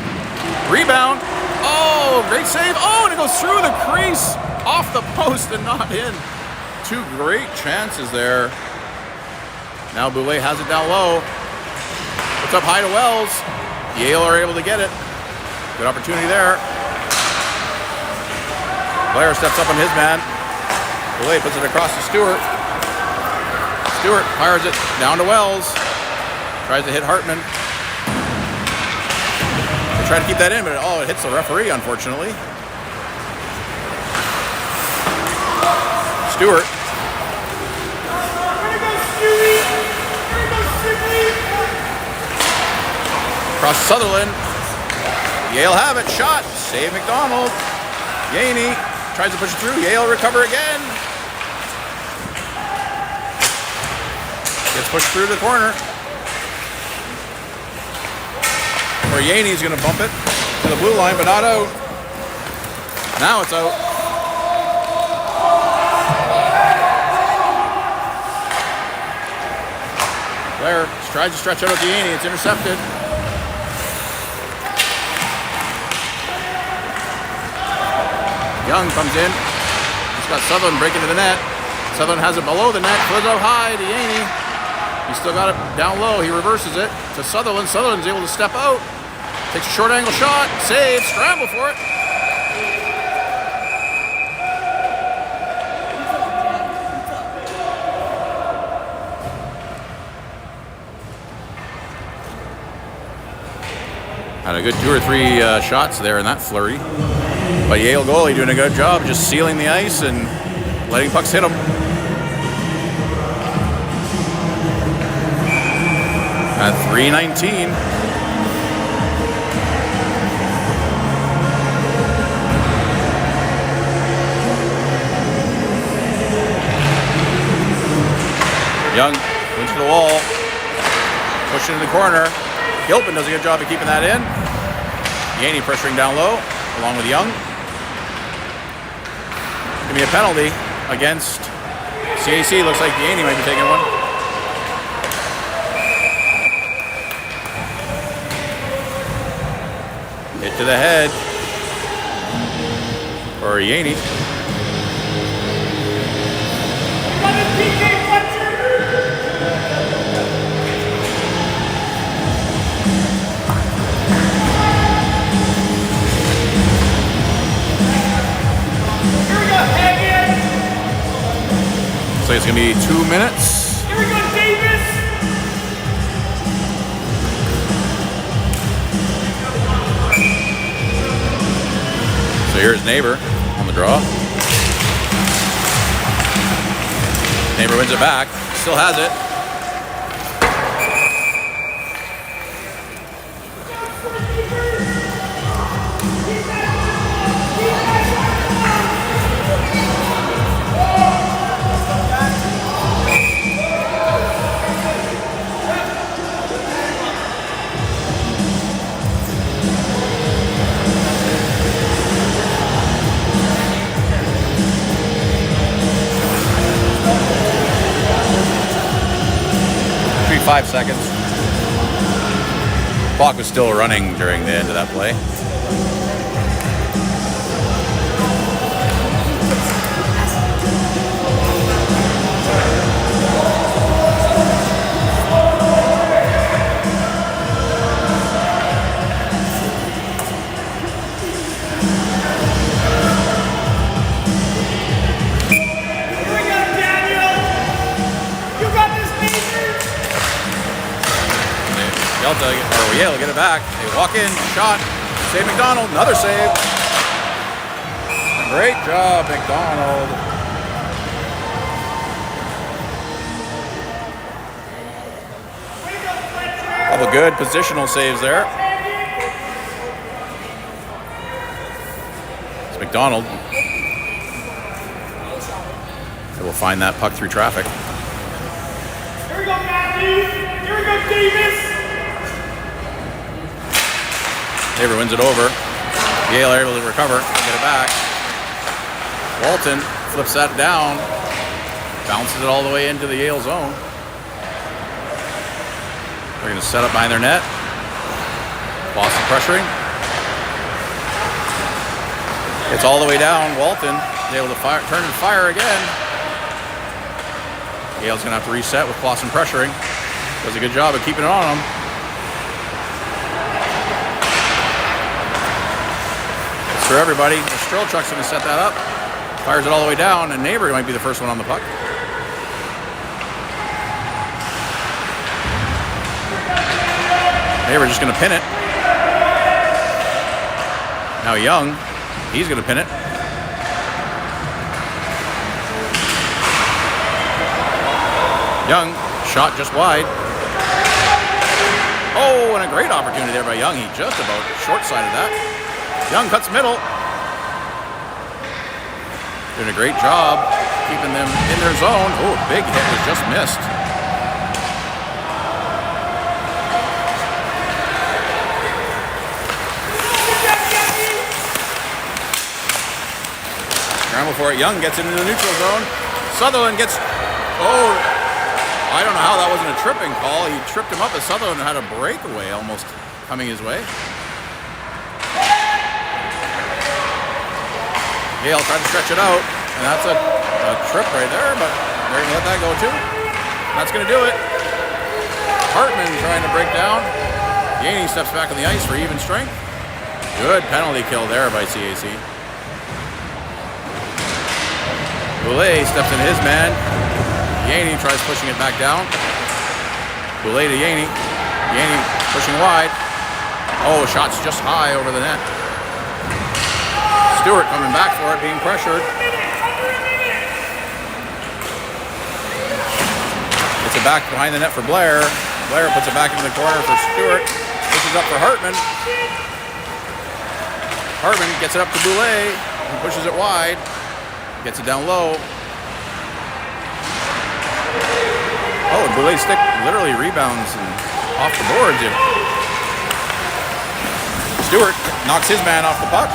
Rebound. Oh, great save. Oh, and it goes through the crease. Off the post and not in. Two great chances there. Now Boulay has it down low. Puts up high to Wells. Yale are able to get it. Good opportunity there. Blair steps up on his man. Boulay puts it across to Stewart. Stewart fires it down to Wells. Tries to hit Hartman. They try to keep that in, but it hits the referee, unfortunately. Stewart. Across Sutherland. Yale have it. Shot. Save McDonald. Yaney tries to push it through. Yale recover again. Gets pushed through the corner. Or Yaney's going to bump it to the blue line, but not out. Now it's out. Blair tries to stretch out to Yaney. It's intercepted. Young comes in. He's got Sutherland breaking to the net. Sutherland has it below the net. Flips out high to Yaney. He's still got it down low. He reverses it to Sutherland. Sutherland's able to step out. Takes a short angle shot. Save. Scramble for it. Had a good 2 or 3 shots there in that flurry. But Yale goalie doing a good job just sealing the ice and letting pucks hit him. At 3:19. Young into the wall. Pushing in the corner. Gilpin does a good job of keeping that in. Yaney pressuring down low, along with Young. Give me a penalty against CAC. Looks like Yaney might be taking one. Hit to the head for Yaney. So it's going to be 2 minutes. Here we go, Davis! So here's Neighbor on the draw. Neighbor wins it back. Still has it. Should be 5 seconds. Clock was still running during the end of that play. Yale get it back. They walk in, shot, save McDonald, another save. Great job, McDonald. Couple good positional saves there. It's McDonald. They will find that puck through traffic. Here we go, Matthew. Here we go, Davis. Neighbor wins it over. Yale are able to recover and get it back. Walton flips that down, bounces it all the way into the Yale zone. They're going to set up behind their net. Boston pressuring. It's all the way down. Walton is able to turn and fire again. Yale's going to have to reset with Clausen pressuring. Does a good job of keeping it on them. It's for everybody. The Stroll truck's going to set that up. Fires it all the way down, and Neighbor might be the first one on the puck. Neighbor just going to pin it. Now Young, he's going to pin it. Young, shot just wide. Oh, and a great opportunity there by Young. He just about short-sided that. Young cuts middle. Doing a great job keeping them in their zone. Oh, big hit was just missed. Scramble for it. Young gets into the neutral zone. Sutherland gets... Oh, I don't know how that wasn't a tripping call. He tripped him up as Sutherland had a breakaway almost coming his way. Yale tried to stretch it out, and that's a trip right there, but they're going to let that go too. That's going to do it. Hartman trying to break down. Yaney steps back on the ice for even strength. Good penalty kill there by CAC. Boulay steps into his man. Yaney tries pushing it back down. Boulay to Yaney. Yaney pushing wide. Oh, shot's just high over the net. Stewart coming back for it, being pressured. Gets it back behind the net for Blair. Blair puts it back into the corner for Stewart. Pushes up for Hartman. Hartman gets it up to Boulay. He pushes it wide. Gets it down low. Oh, and Boulay's stick literally rebounds and off the boards. Stewart knocks his man off the puck.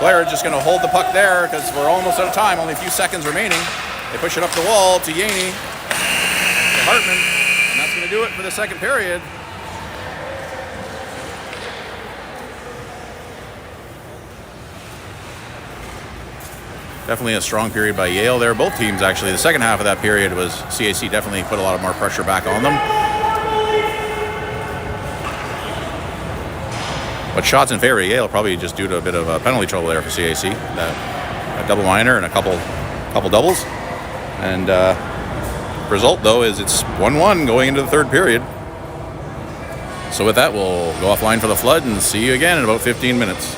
Blair is just going to hold the puck there because we're almost out of time. Only a few seconds remaining. They push it up the wall to Yaney, to Hartman, and that's going to do it for the second period. Definitely a strong period by Yale there. Both teams, actually. The second half of that period was CAC definitely put a lot more pressure back on them. But shots in favor of Yale probably just due to a bit of penalty trouble there for CAC. A double minor and a couple doubles. And result, though, is it's 1-1 going into the third period. So with that, we'll go offline for the flood and see you again in about 15 minutes.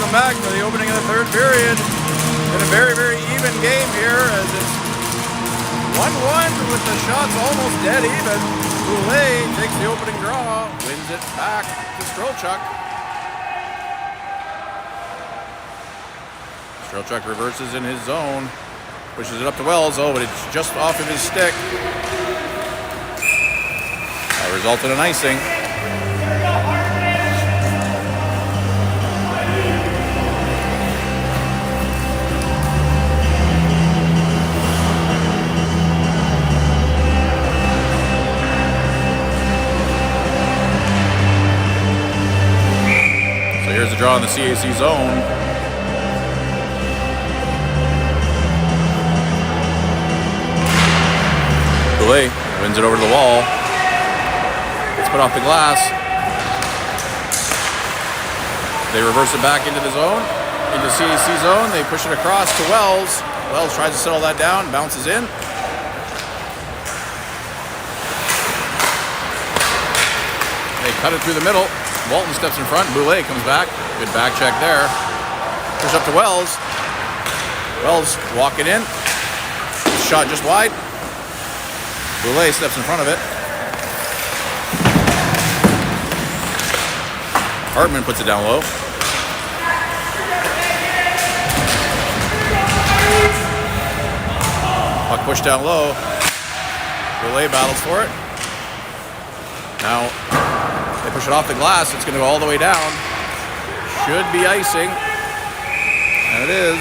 Welcome back to the opening of the third period. Been a very, very even game here as it's 1-1 with the shots almost dead even. Boulay takes the opening draw, wins it back to Strelchuk. Strelchuk reverses in his zone, pushes it up to Wells. Oh, but it's just off of his stick. That resulted in icing. Here's the draw in the CAC zone. Boulay wins it over to the wall. It's put off the glass. They reverse it back into the zone, into CAC zone. They push it across to Wells. Wells tries to settle that down, bounces in. They cut it through the middle. Walton steps in front, Boulay comes back. Good back check there. Push up to Wells. Wells walking in. Shot just wide. Boulay steps in front of it. Hartman puts it down low. Puck pushed down low. Boulay battles for it. Now, they push it off the glass. It's going to go all the way down. Should be icing. And it is.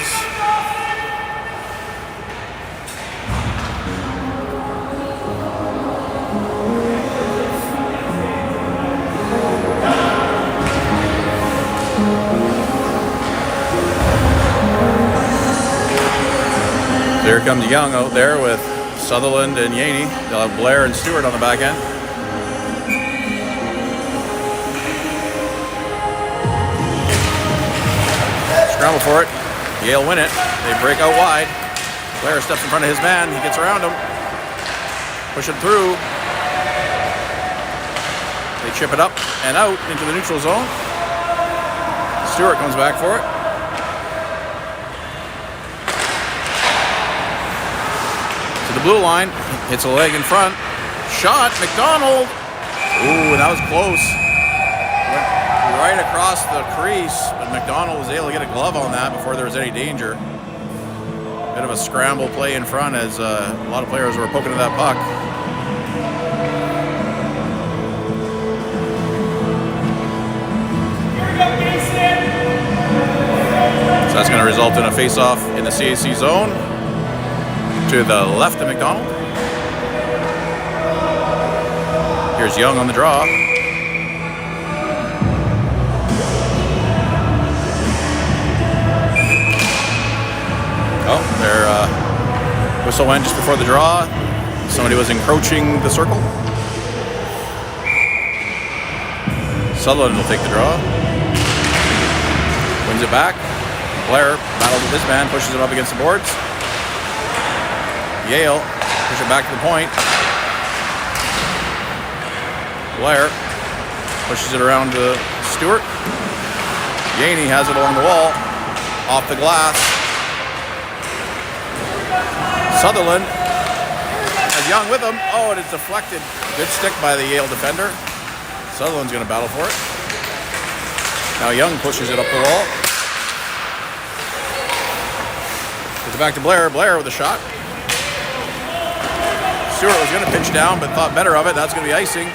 Here comes Young out there with Sutherland and Yaney. They'll have Blair and Stewart on the back end. Scramble for it. Yale win it. They break out wide. Blair steps in front of his man. He gets around him. Push it through. They chip it up and out into the neutral zone. Stewart comes back for it. To the blue line. Hits a leg in front. Shot. McDonald. Ooh, that was close. Right across the crease, but McDonald was able to get a glove on that before there was any danger. Bit of a scramble play in front as a lot of players were poking at that puck. So that's going to result in a face-off in the CAC zone to the left of McDonald. Here's Young on the draw. Oh, their whistle went just before the draw. Somebody was encroaching the circle. Sutherland will take the draw. Wins it back. Blair battles with his man, pushes it up against the boards. Yale push it back to the point. Blair pushes it around to Stewart. Yaney has it along the wall, off the glass. Sutherland has Young with him. Oh, and it's deflected. Good stick by the Yale defender. Sutherland's going to battle for it. Now Young pushes it up the wall. Gets it back to Blair. Blair with a shot. Stewart was going to pitch down, but thought better of it. That's going to be icing.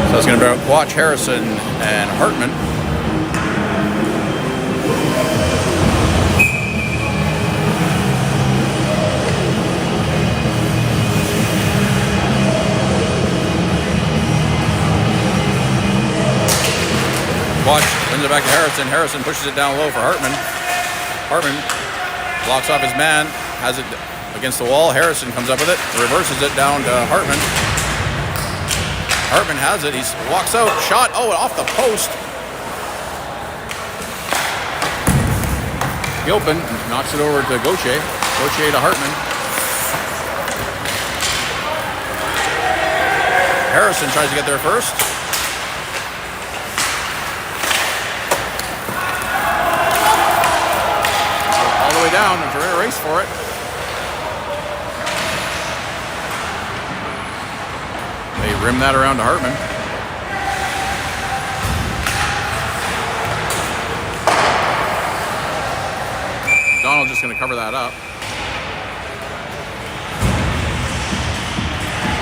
So it's going to be Watch, Harrison, and Hartman. Watch sends it back to Harrison. Harrison pushes it down low for Hartman. Hartman blocks off his man, has it against the wall. Harrison comes up with it, reverses it down to Hartman. Hartman has it. He walks out. Shot. Oh, off the post. Gilpin knocks it over to Gauthier. Gauthier to Hartman. Harrison tries to get there first. All the way down, and they're in a race for it. They rim that around to Hartman. Donald's just going to cover that up.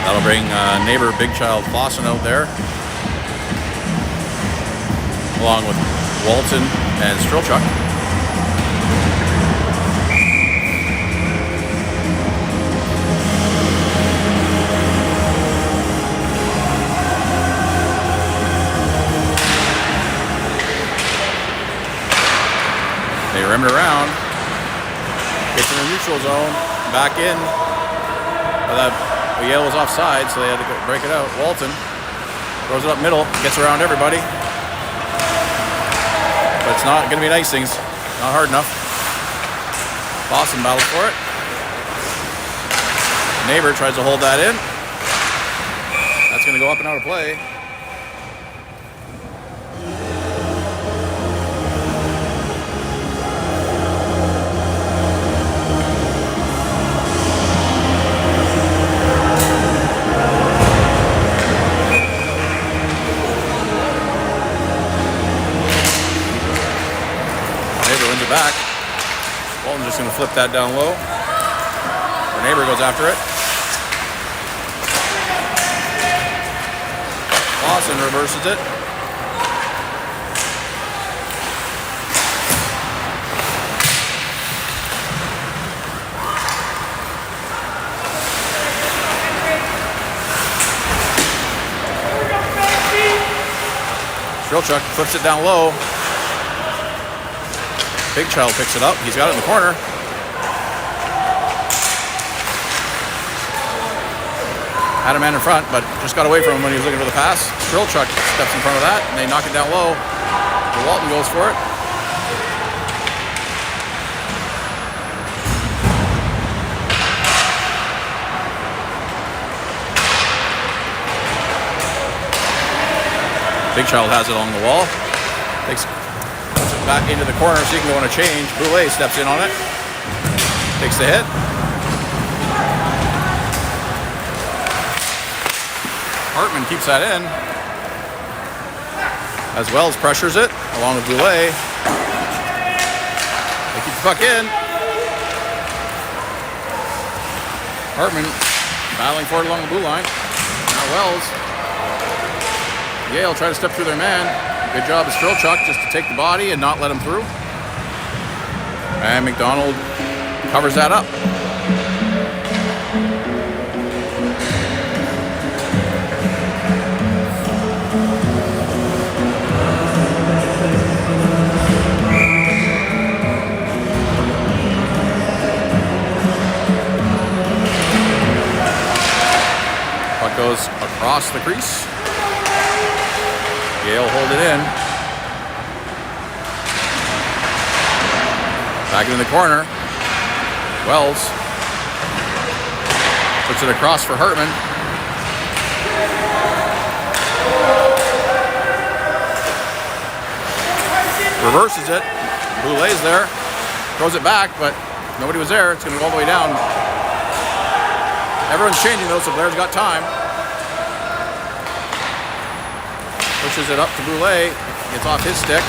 That'll bring neighbor Big Child Clausen out there, along with Walton and Strilchuk. They rim it around. Gets in the neutral zone. Back in. Yale was offside, so they had to go break it out. Walton throws it up middle, gets around everybody. But it's not going to be an icing. Not hard enough. Boston battles for it. Neighbor tries to hold that in. That's going to go up and out of play. Back. Walton's just going to flip that down low. Our neighbor goes after it. Clausen reverses it. Strilchuk flips it down low. Big Child picks it up. He's got it in the corner. Had a man in front, but just got away from him when he was looking for the pass. Strilchuk steps in front of that, and they knock it down low. And Walton goes for it. Big Child has it along the wall. Puts it back into the corner so he can go on a change. Boulay steps in on it. Takes the hit. Hartman keeps that in. As well as pressures it along with Boulay. They keep the puck in. Hartman battling for it along the blue line. Now Wells. Yale try to step through their man. Good job of Strilchuk just to take the body and not let him through. And McDonald covers that up. Puck goes across the crease. Yale hold it in. Back in the corner. Wells puts it across for Hartman. Reverses it. Boulay's there. Throws it back, but nobody was there. It's going to go all the way down. Everyone's changing though, so Blair's got time. Pushes it up to Boulay. Gets off his stick.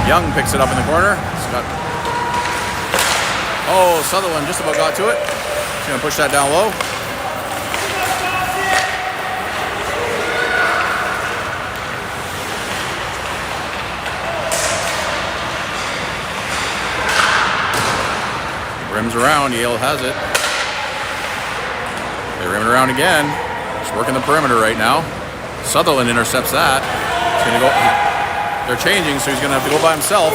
Young picks it up in the corner. Oh, Sutherland just about got to it. He's going to push that down low. Rims around, Yale has it. They rim it around again. Just working the perimeter right now. Sutherland intercepts that. He's gonna go. They're changing, so he's gonna have to go by himself.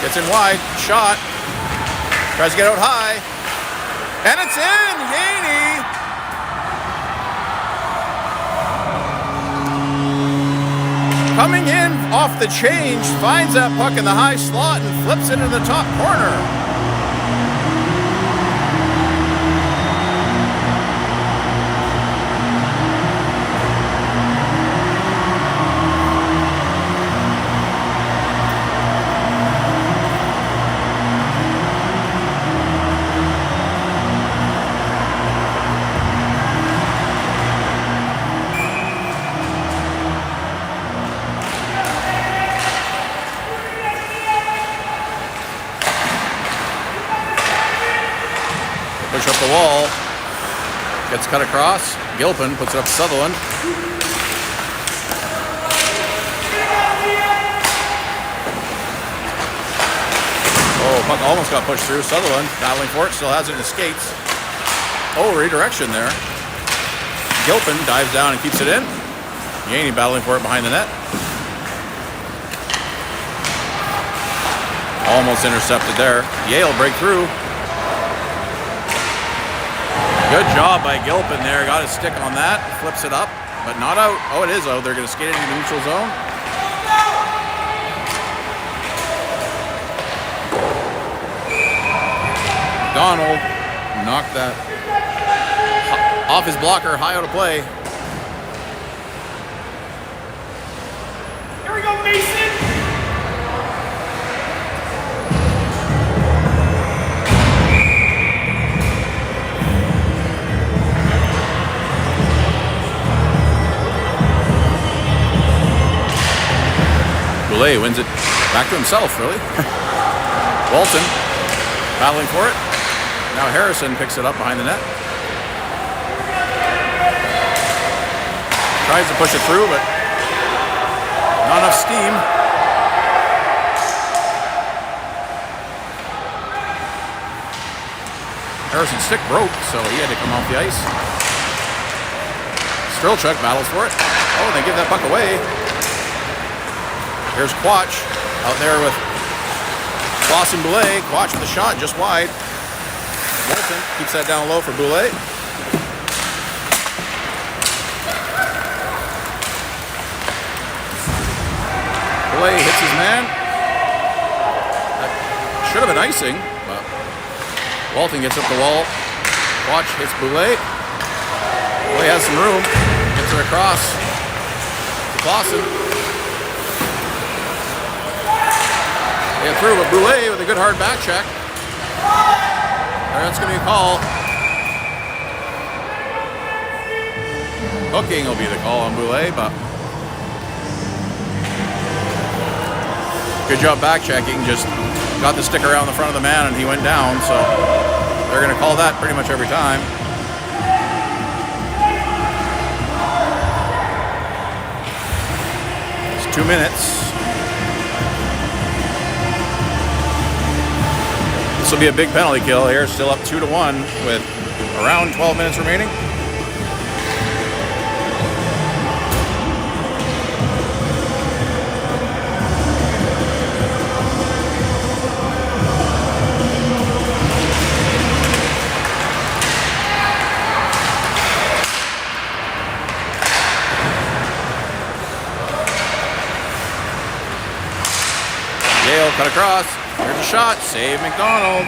Gets in wide, shot. Tries to get out high. And it's in! Yaney! Coming in off the change, finds that puck in the high slot and flips it into the top corner. Push up the wall. Gets cut across. Gilpin puts it up to Sutherland. Oh, puck almost got pushed through. Sutherland battling for it. Still has it in his skates. Oh, redirection there. Gilpin dives down and keeps it in. Yaney battling for it behind the net. Almost intercepted there. Yale break through. Good job by Gilpin there. Got his stick on that. Flips it up, but not out. Oh, it is out. They're going to skate it into the neutral zone. Donald knocked that off his blocker, high out of play. Here we go, Mason! Boulay wins it back to himself, really. Walton battling for it. Now Harrison picks it up behind the net. Tries to push it through, but not enough steam. Harrison's stick broke, so he had to come off the ice. Strilchuk battles for it. Oh, they give that puck away. Here's Quach out there with Kloss and Boulay. Quach with a shot just wide. Walton keeps that down low for Boulay. Boulay hits his man. That should have been icing, but Walton gets up the wall. Quach hits Boulay. Boulay has some room. Gets it across to Clausen. They get through, but Boulay with a good hard back check. That's going to be a call. Hooking will be the call on Boulay, but good job back checking. Just got the stick around the front of the man and he went down, so they're going to call that pretty much every time. It's 2 minutes. This will be a big penalty kill here. Still up 2-1 with around 12 minutes remaining. Yale cut across. Here's a shot. Save McDonald.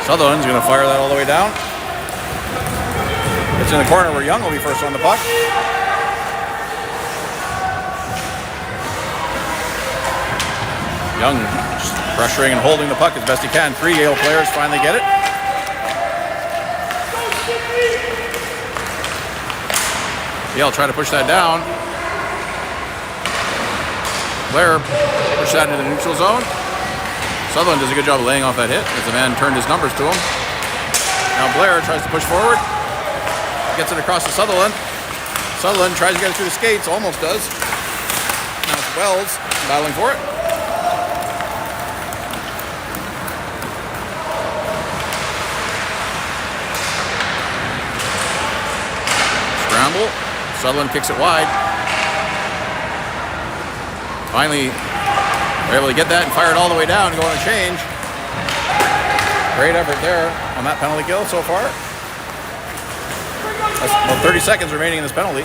Sutherland's going to fire that all the way down. It's in the corner where Young will be first on the puck. Young just pressuring and holding the puck as best he can. 3 Yale players finally get it. Yale try to push that down. Blair pushed that into the neutral zone. Sutherland does a good job of laying off that hit as the man turned his numbers to him. Now Blair tries to push forward. Gets it across to Sutherland. Sutherland tries to get it through the skates, almost does. Now it's Wells battling for it. Scramble. Sutherland kicks it wide. Finally, they're able to get that and fire it all the way down and go on a change. Great effort there on that penalty kill so far. That's about 30 seconds remaining in this penalty.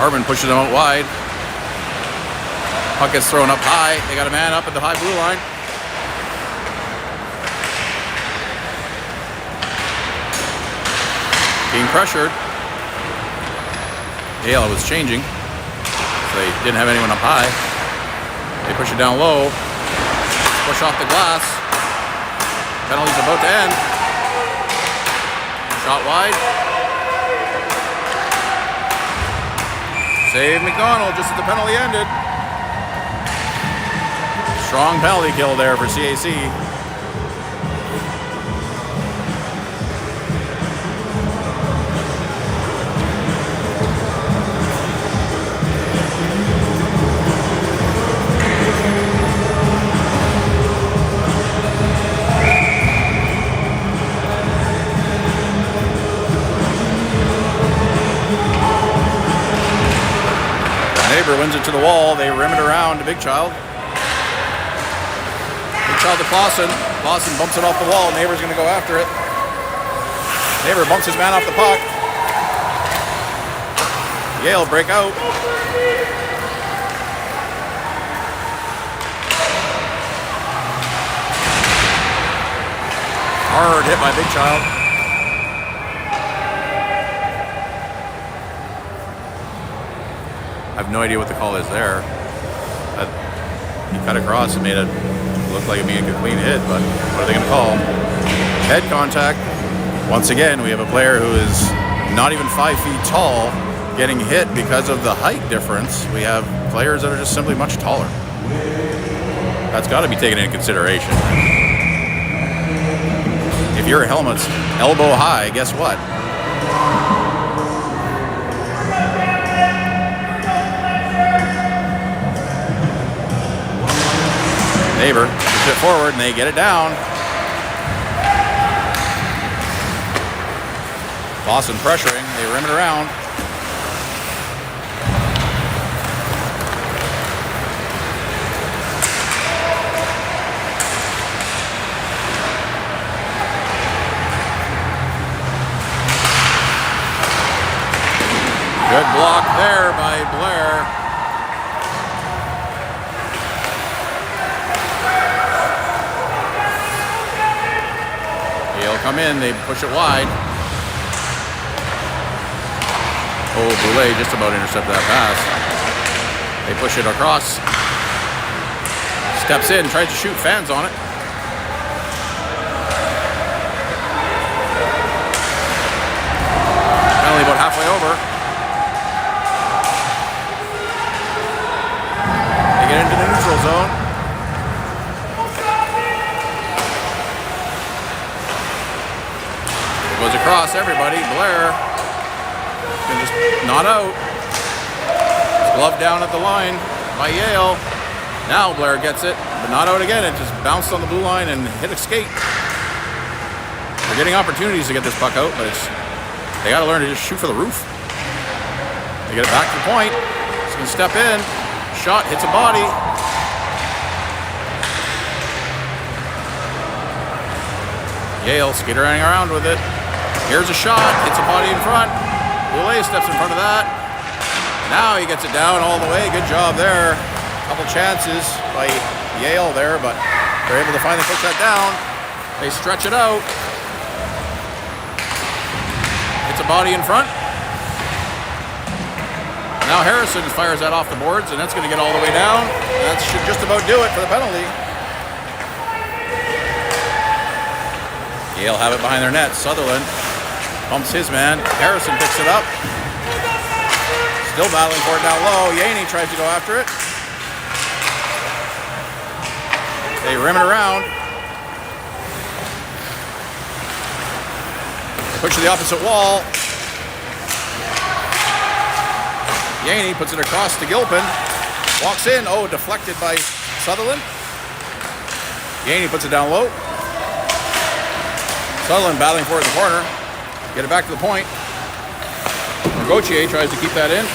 Hartman pushes them out wide. Puck gets thrown up high. They got a man up at the high blue line. Being pressured. Yale was changing, so they didn't have anyone up high. They push it down low. Push off the glass. Penalty's about to end. Shot wide. Save McDonald just as the penalty ended. Strong penalty kill there for CAC. Wins it to the wall. They rim it around to Big Child. Big Child to Clausen. Clausen bumps it off the wall. Neighbor's going to go after it. Neighbor bumps his man off the puck. Yale break out. Hard hit by Big Child. I have no idea what the call is there. He cut across and made it look like it being a clean hit, but what are they going to call? Head contact. Once again, we have a player who is not even 5 feet tall getting hit because of the height difference. We have players that are just simply much taller. That's got to be taken into consideration. If your helmet's elbow high, guess what? Neighbor pushes it forward and they get it down. Boston pressuring, they rim it around. Good block there by Blair. Come in, they push it wide. Oh, Boulay just about intercepted that pass. They push it across. Steps in, tries to shoot, fans on it. Penalty about halfway over. They get into the neutral zone. Goes across everybody. Blair can just not out. It's gloved down at the line by Yale. Now Blair gets it, but not out again. It just bounced on the blue line and hit a skate. They're getting opportunities to get this puck out, but they got to learn to just shoot for the roof. They get it back to the point. He's going to step in. Shot hits a body. Yale skittering around with it. Here's a shot, hits a body in front. Boulay steps in front of that. Now he gets it down all the way. Good job there. A couple chances by Yale there, but they're able to finally push that down. They stretch it out. Hits a body in front. Now Harrison fires that off the boards, and that's going to get all the way down. That should just about do it for the penalty. Yale have it behind their net. Sutherland bumps his man. Harrison picks it up. Still battling for it down low. Yaney tries to go after it. They rim it around. Push to the opposite wall. Yaney puts it across to Gilpin. Walks in. Oh, deflected by Sutherland. Yaney puts it down low. Sutherland battling for it in the corner. Get it back to the point. Gauthier tries to keep that in.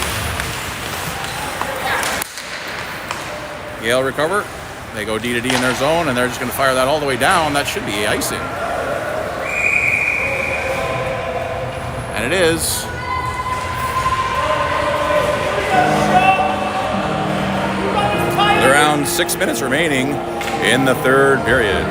Yale recover. They go D to D in their zone, and they're just going to fire that all the way down. That should be icing. And it is. Around 6 minutes remaining in the third period.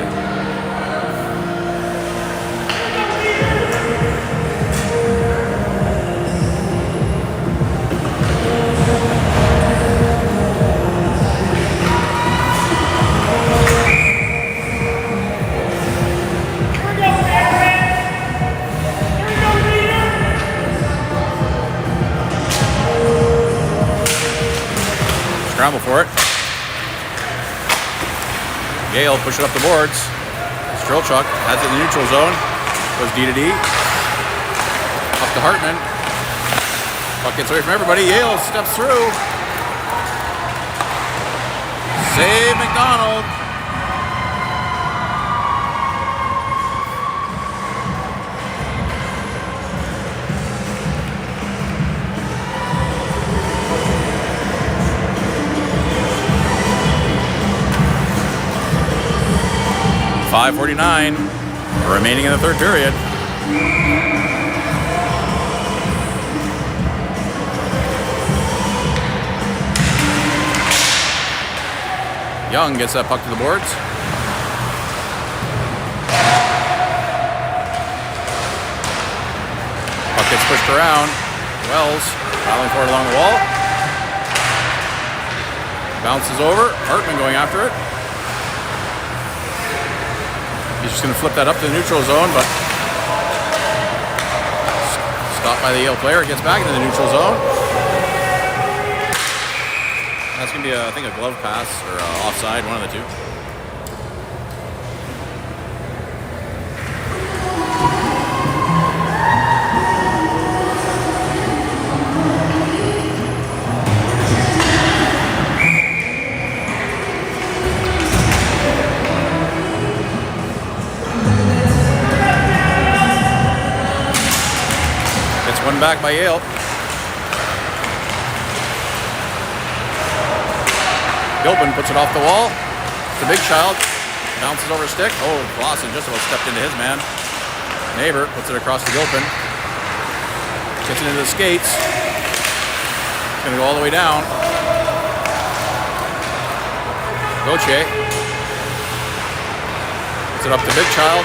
Scramble for it. Yale push it up the boards. Strelchuk has it in the neutral zone. Goes D to D. Up to Hartman. Puck gets away from everybody. Yale steps through. Save McDonald. .549 remaining in the third period. Young gets that puck to the boards. Puck gets pushed around. Wells battling for it along the wall. Bounces over. Hartman going after it. He's just going to flip that up to the neutral zone, but stopped by the Yale player. Gets back into the neutral zone. That's going to be, I think, a glove pass or offside, one of the two. One back by Yale. Gilpin puts it off the wall. The big child bounces over a stick. Oh, Clausen just about stepped into his man. Neighbor puts it across to Gilpin. Gets it into the skates. It's going to go all the way down. Gauthier puts it up to big child.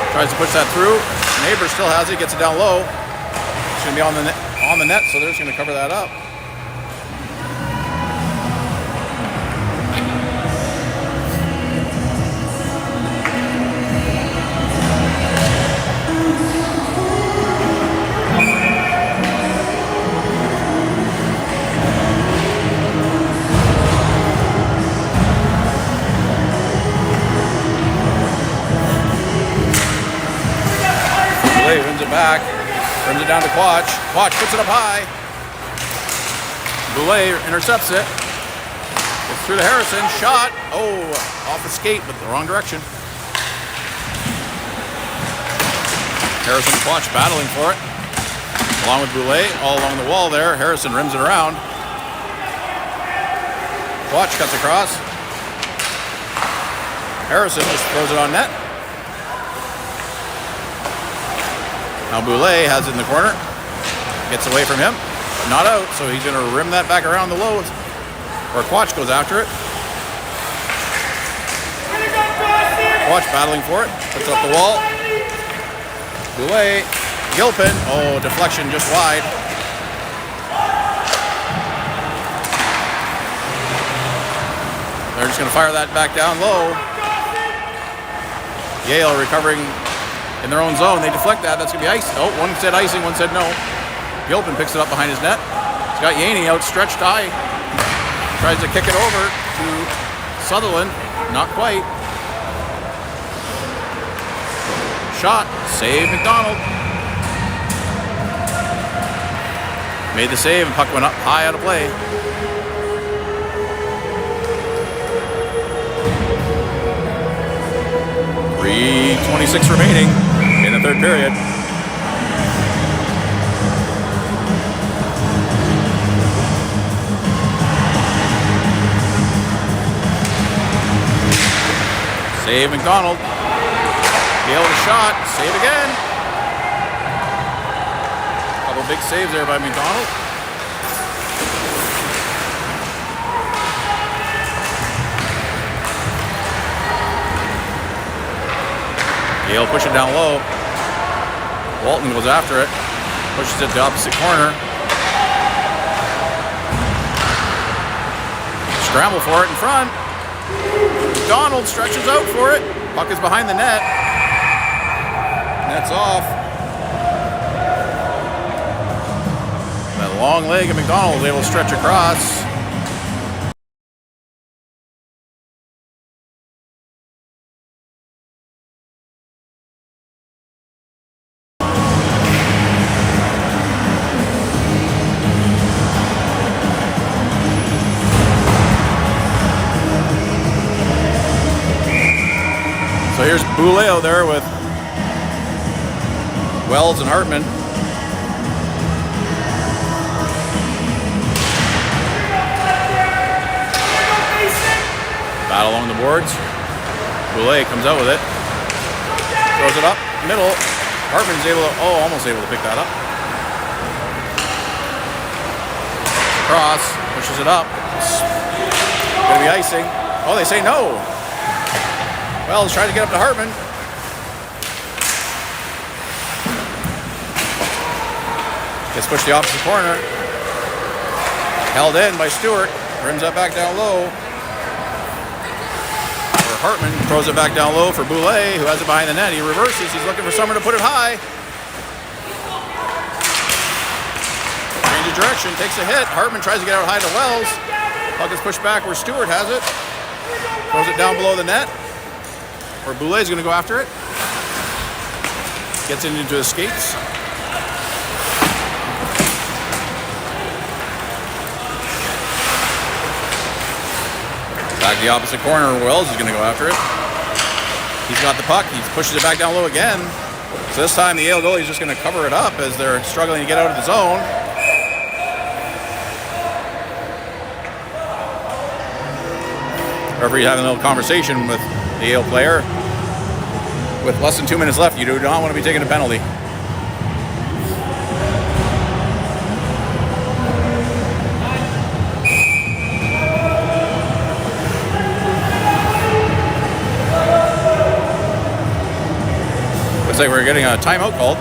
Tries to push that through. Neighbor still has it, gets it down low. It's going to be on the net, so they're just going to cover that up. Wins it back, brings it down to Quach. Quach puts it up high. Boulay intercepts it. It's through to Harrison. Shot. Oh, off the skate, but the wrong direction. Harrison and Quach battling for it. Along with Boulay, all along the wall there. Harrison rims it around. Quach cuts across. Harrison just throws it on net. Now Boulay has it in the corner. Gets away from him. Not out, so he's going to rim that back around the low. Or Quach goes after it. Quach battling for it. Puts it up the wall. Boulay. Gilpin. Oh, deflection just wide. They're just going to fire that back down low. Yale recovering in their own zone. They deflect that. That's going to be ice. Oh, one said icing, one said no. Gilpin picks it up behind his net. He's got Yaney outstretched high. Tries to kick it over to Sutherland. Not quite. Shot. Save McDonald. Made the save and puck went up high out of play. .326 remaining in the third period. Save McDonald. Yale with a shot. Save again. Couple big saves there by McDonald. Yale push it down low. Walton goes after it. Pushes it to the opposite corner. Scramble for it in front. McDonald stretches out for it. Puck is behind the net. Net's off. That long leg of McDonald was able to stretch across. So here's Bouleo there with Wells and Hartman. Battle along the boards. Boulay comes out with it. Throws it up, middle. Hartman's able to, almost able to pick that up. Cross, pushes it up. It's gonna be icing. Oh, they say no. Wells trying to get up to Hartman. Gets pushed the opposite corner. Held in by Stewart. Rims that back down low. For Hartman. Throws it back down low for Boulay, who has it behind the net. He reverses. He's looking for someone to put it high. Change of direction. Takes a hit. Hartman tries to get out high to Wells. Puck is pushed back where Stewart has it. Throws it down below the net. Or Boulet's going to go after it. Gets it into his skates. Back the opposite corner. Wells is going to go after it. He's got the puck. He pushes it back down low again. So this time the Yale goalie is just going to cover it up as they're struggling to get out of the zone. Referee having a little conversation with the Yale player. With less than 2 minutes left, you do not want to be taking a penalty. Looks like we're getting a timeout called.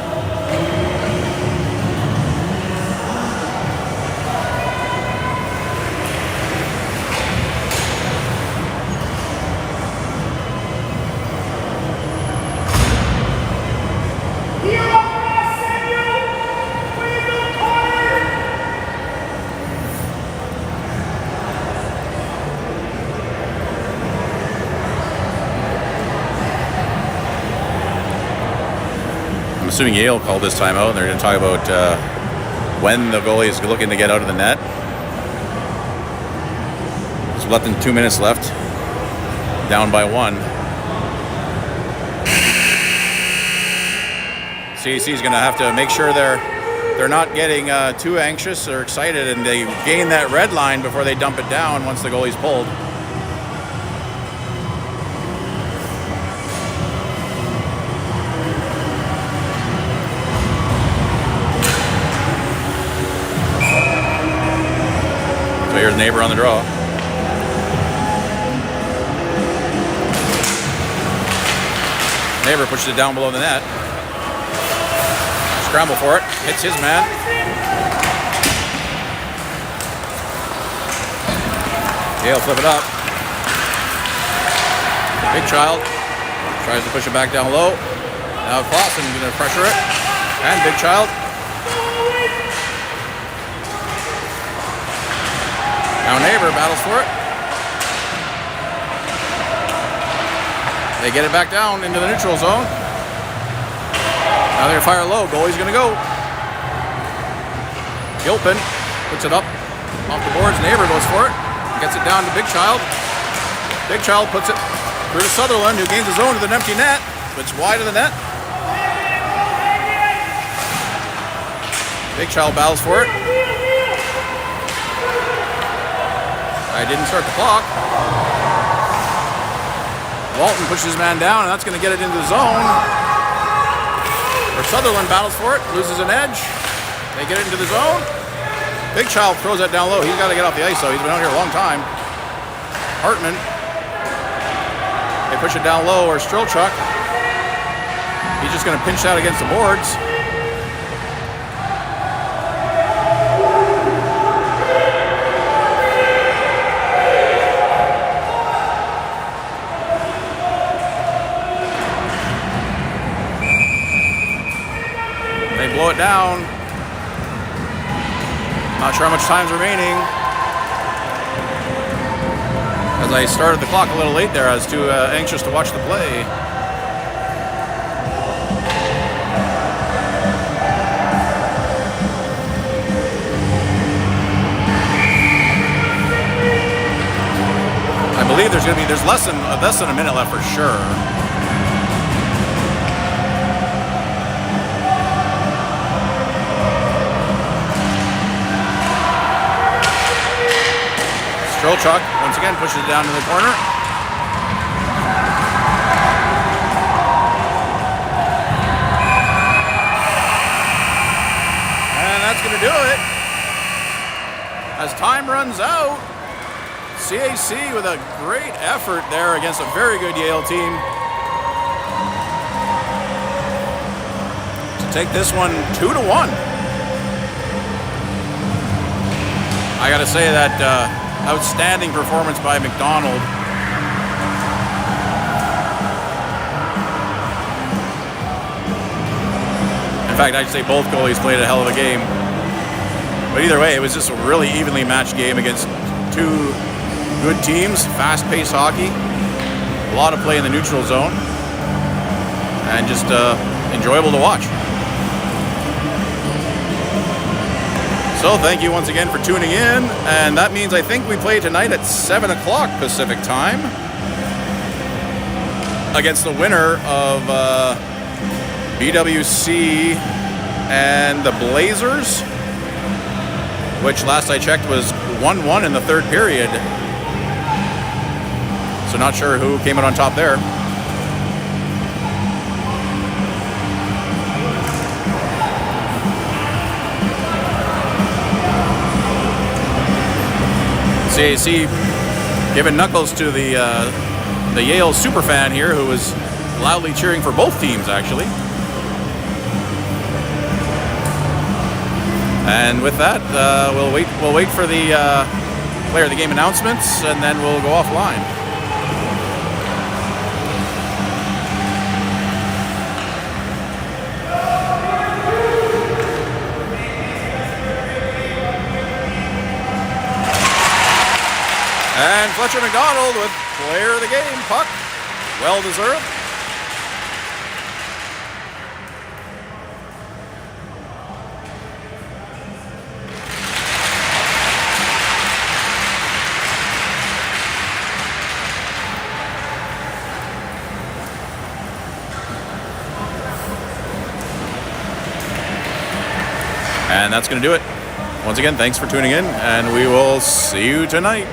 I'm assuming Yale called this timeout, and they're going to talk about when the goalie is looking to get out of the net. There's less than 2 minutes left. Down by 1. CAC is going to have to make sure they're not getting too anxious or excited, and they gain that red line before they dump it down once the goalie's pulled. Here's Neighbor on the draw. Neighbor pushes it down below the net. Scramble for it. Hits his man. Yale flip it up. Big Child tries to push it back down low. Now Clausen going to pressure it. And Big Child. Now Neighbor battles for it. They get it back down into the neutral zone. Now they're fire low. Goalie's going to go. Gilpin puts it up off the boards. Neighbor goes for it. Gets it down to Big Child. Big Child puts it through to Sutherland, who gains his own with an empty net. Puts wide of the net. Big Child battles for it. I didn't start the clock. Walton pushes his man down, and that's going to get it into the zone. Or Sutherland battles for it, loses an edge. They get it into the zone. Big Child throws that down low. He's got to get off the ice, though. He's been out here a long time. Hartman. They push it down low, or Strelchuk. He's just going to pinch that against the boards. They blow it down. Not sure how much time's remaining. As I started the clock a little late there, I was too anxious to watch the play. I believe there's less than a minute left for sure. Strelchuk once again pushes it down to the corner. And that's going to do it. As time runs out, CAC with a great effort there against a very good Yale team to take this one 2-1. I got to say that outstanding performance by McDonald. In fact, I'd say both goalies played a hell of a game. But either way, it was just a really evenly matched game against two good teams, fast-paced hockey, a lot of play in the neutral zone, and just enjoyable to watch. So thank you once again for tuning in, and that means I think we play tonight at 7 o'clock Pacific time against the winner of BWC and the Blazers, which last I checked was 1-1 in the third period. So not sure who came out on top there. CAC giving knuckles to the Yale superfan here, who was loudly cheering for both teams, actually. And with that, we'll wait for the player of the game announcements, and then we'll go offline. And Fletcher McDonald with player of the game, puck. Well deserved. And that's going to do it. Once again, thanks for tuning in, and we will see you tonight.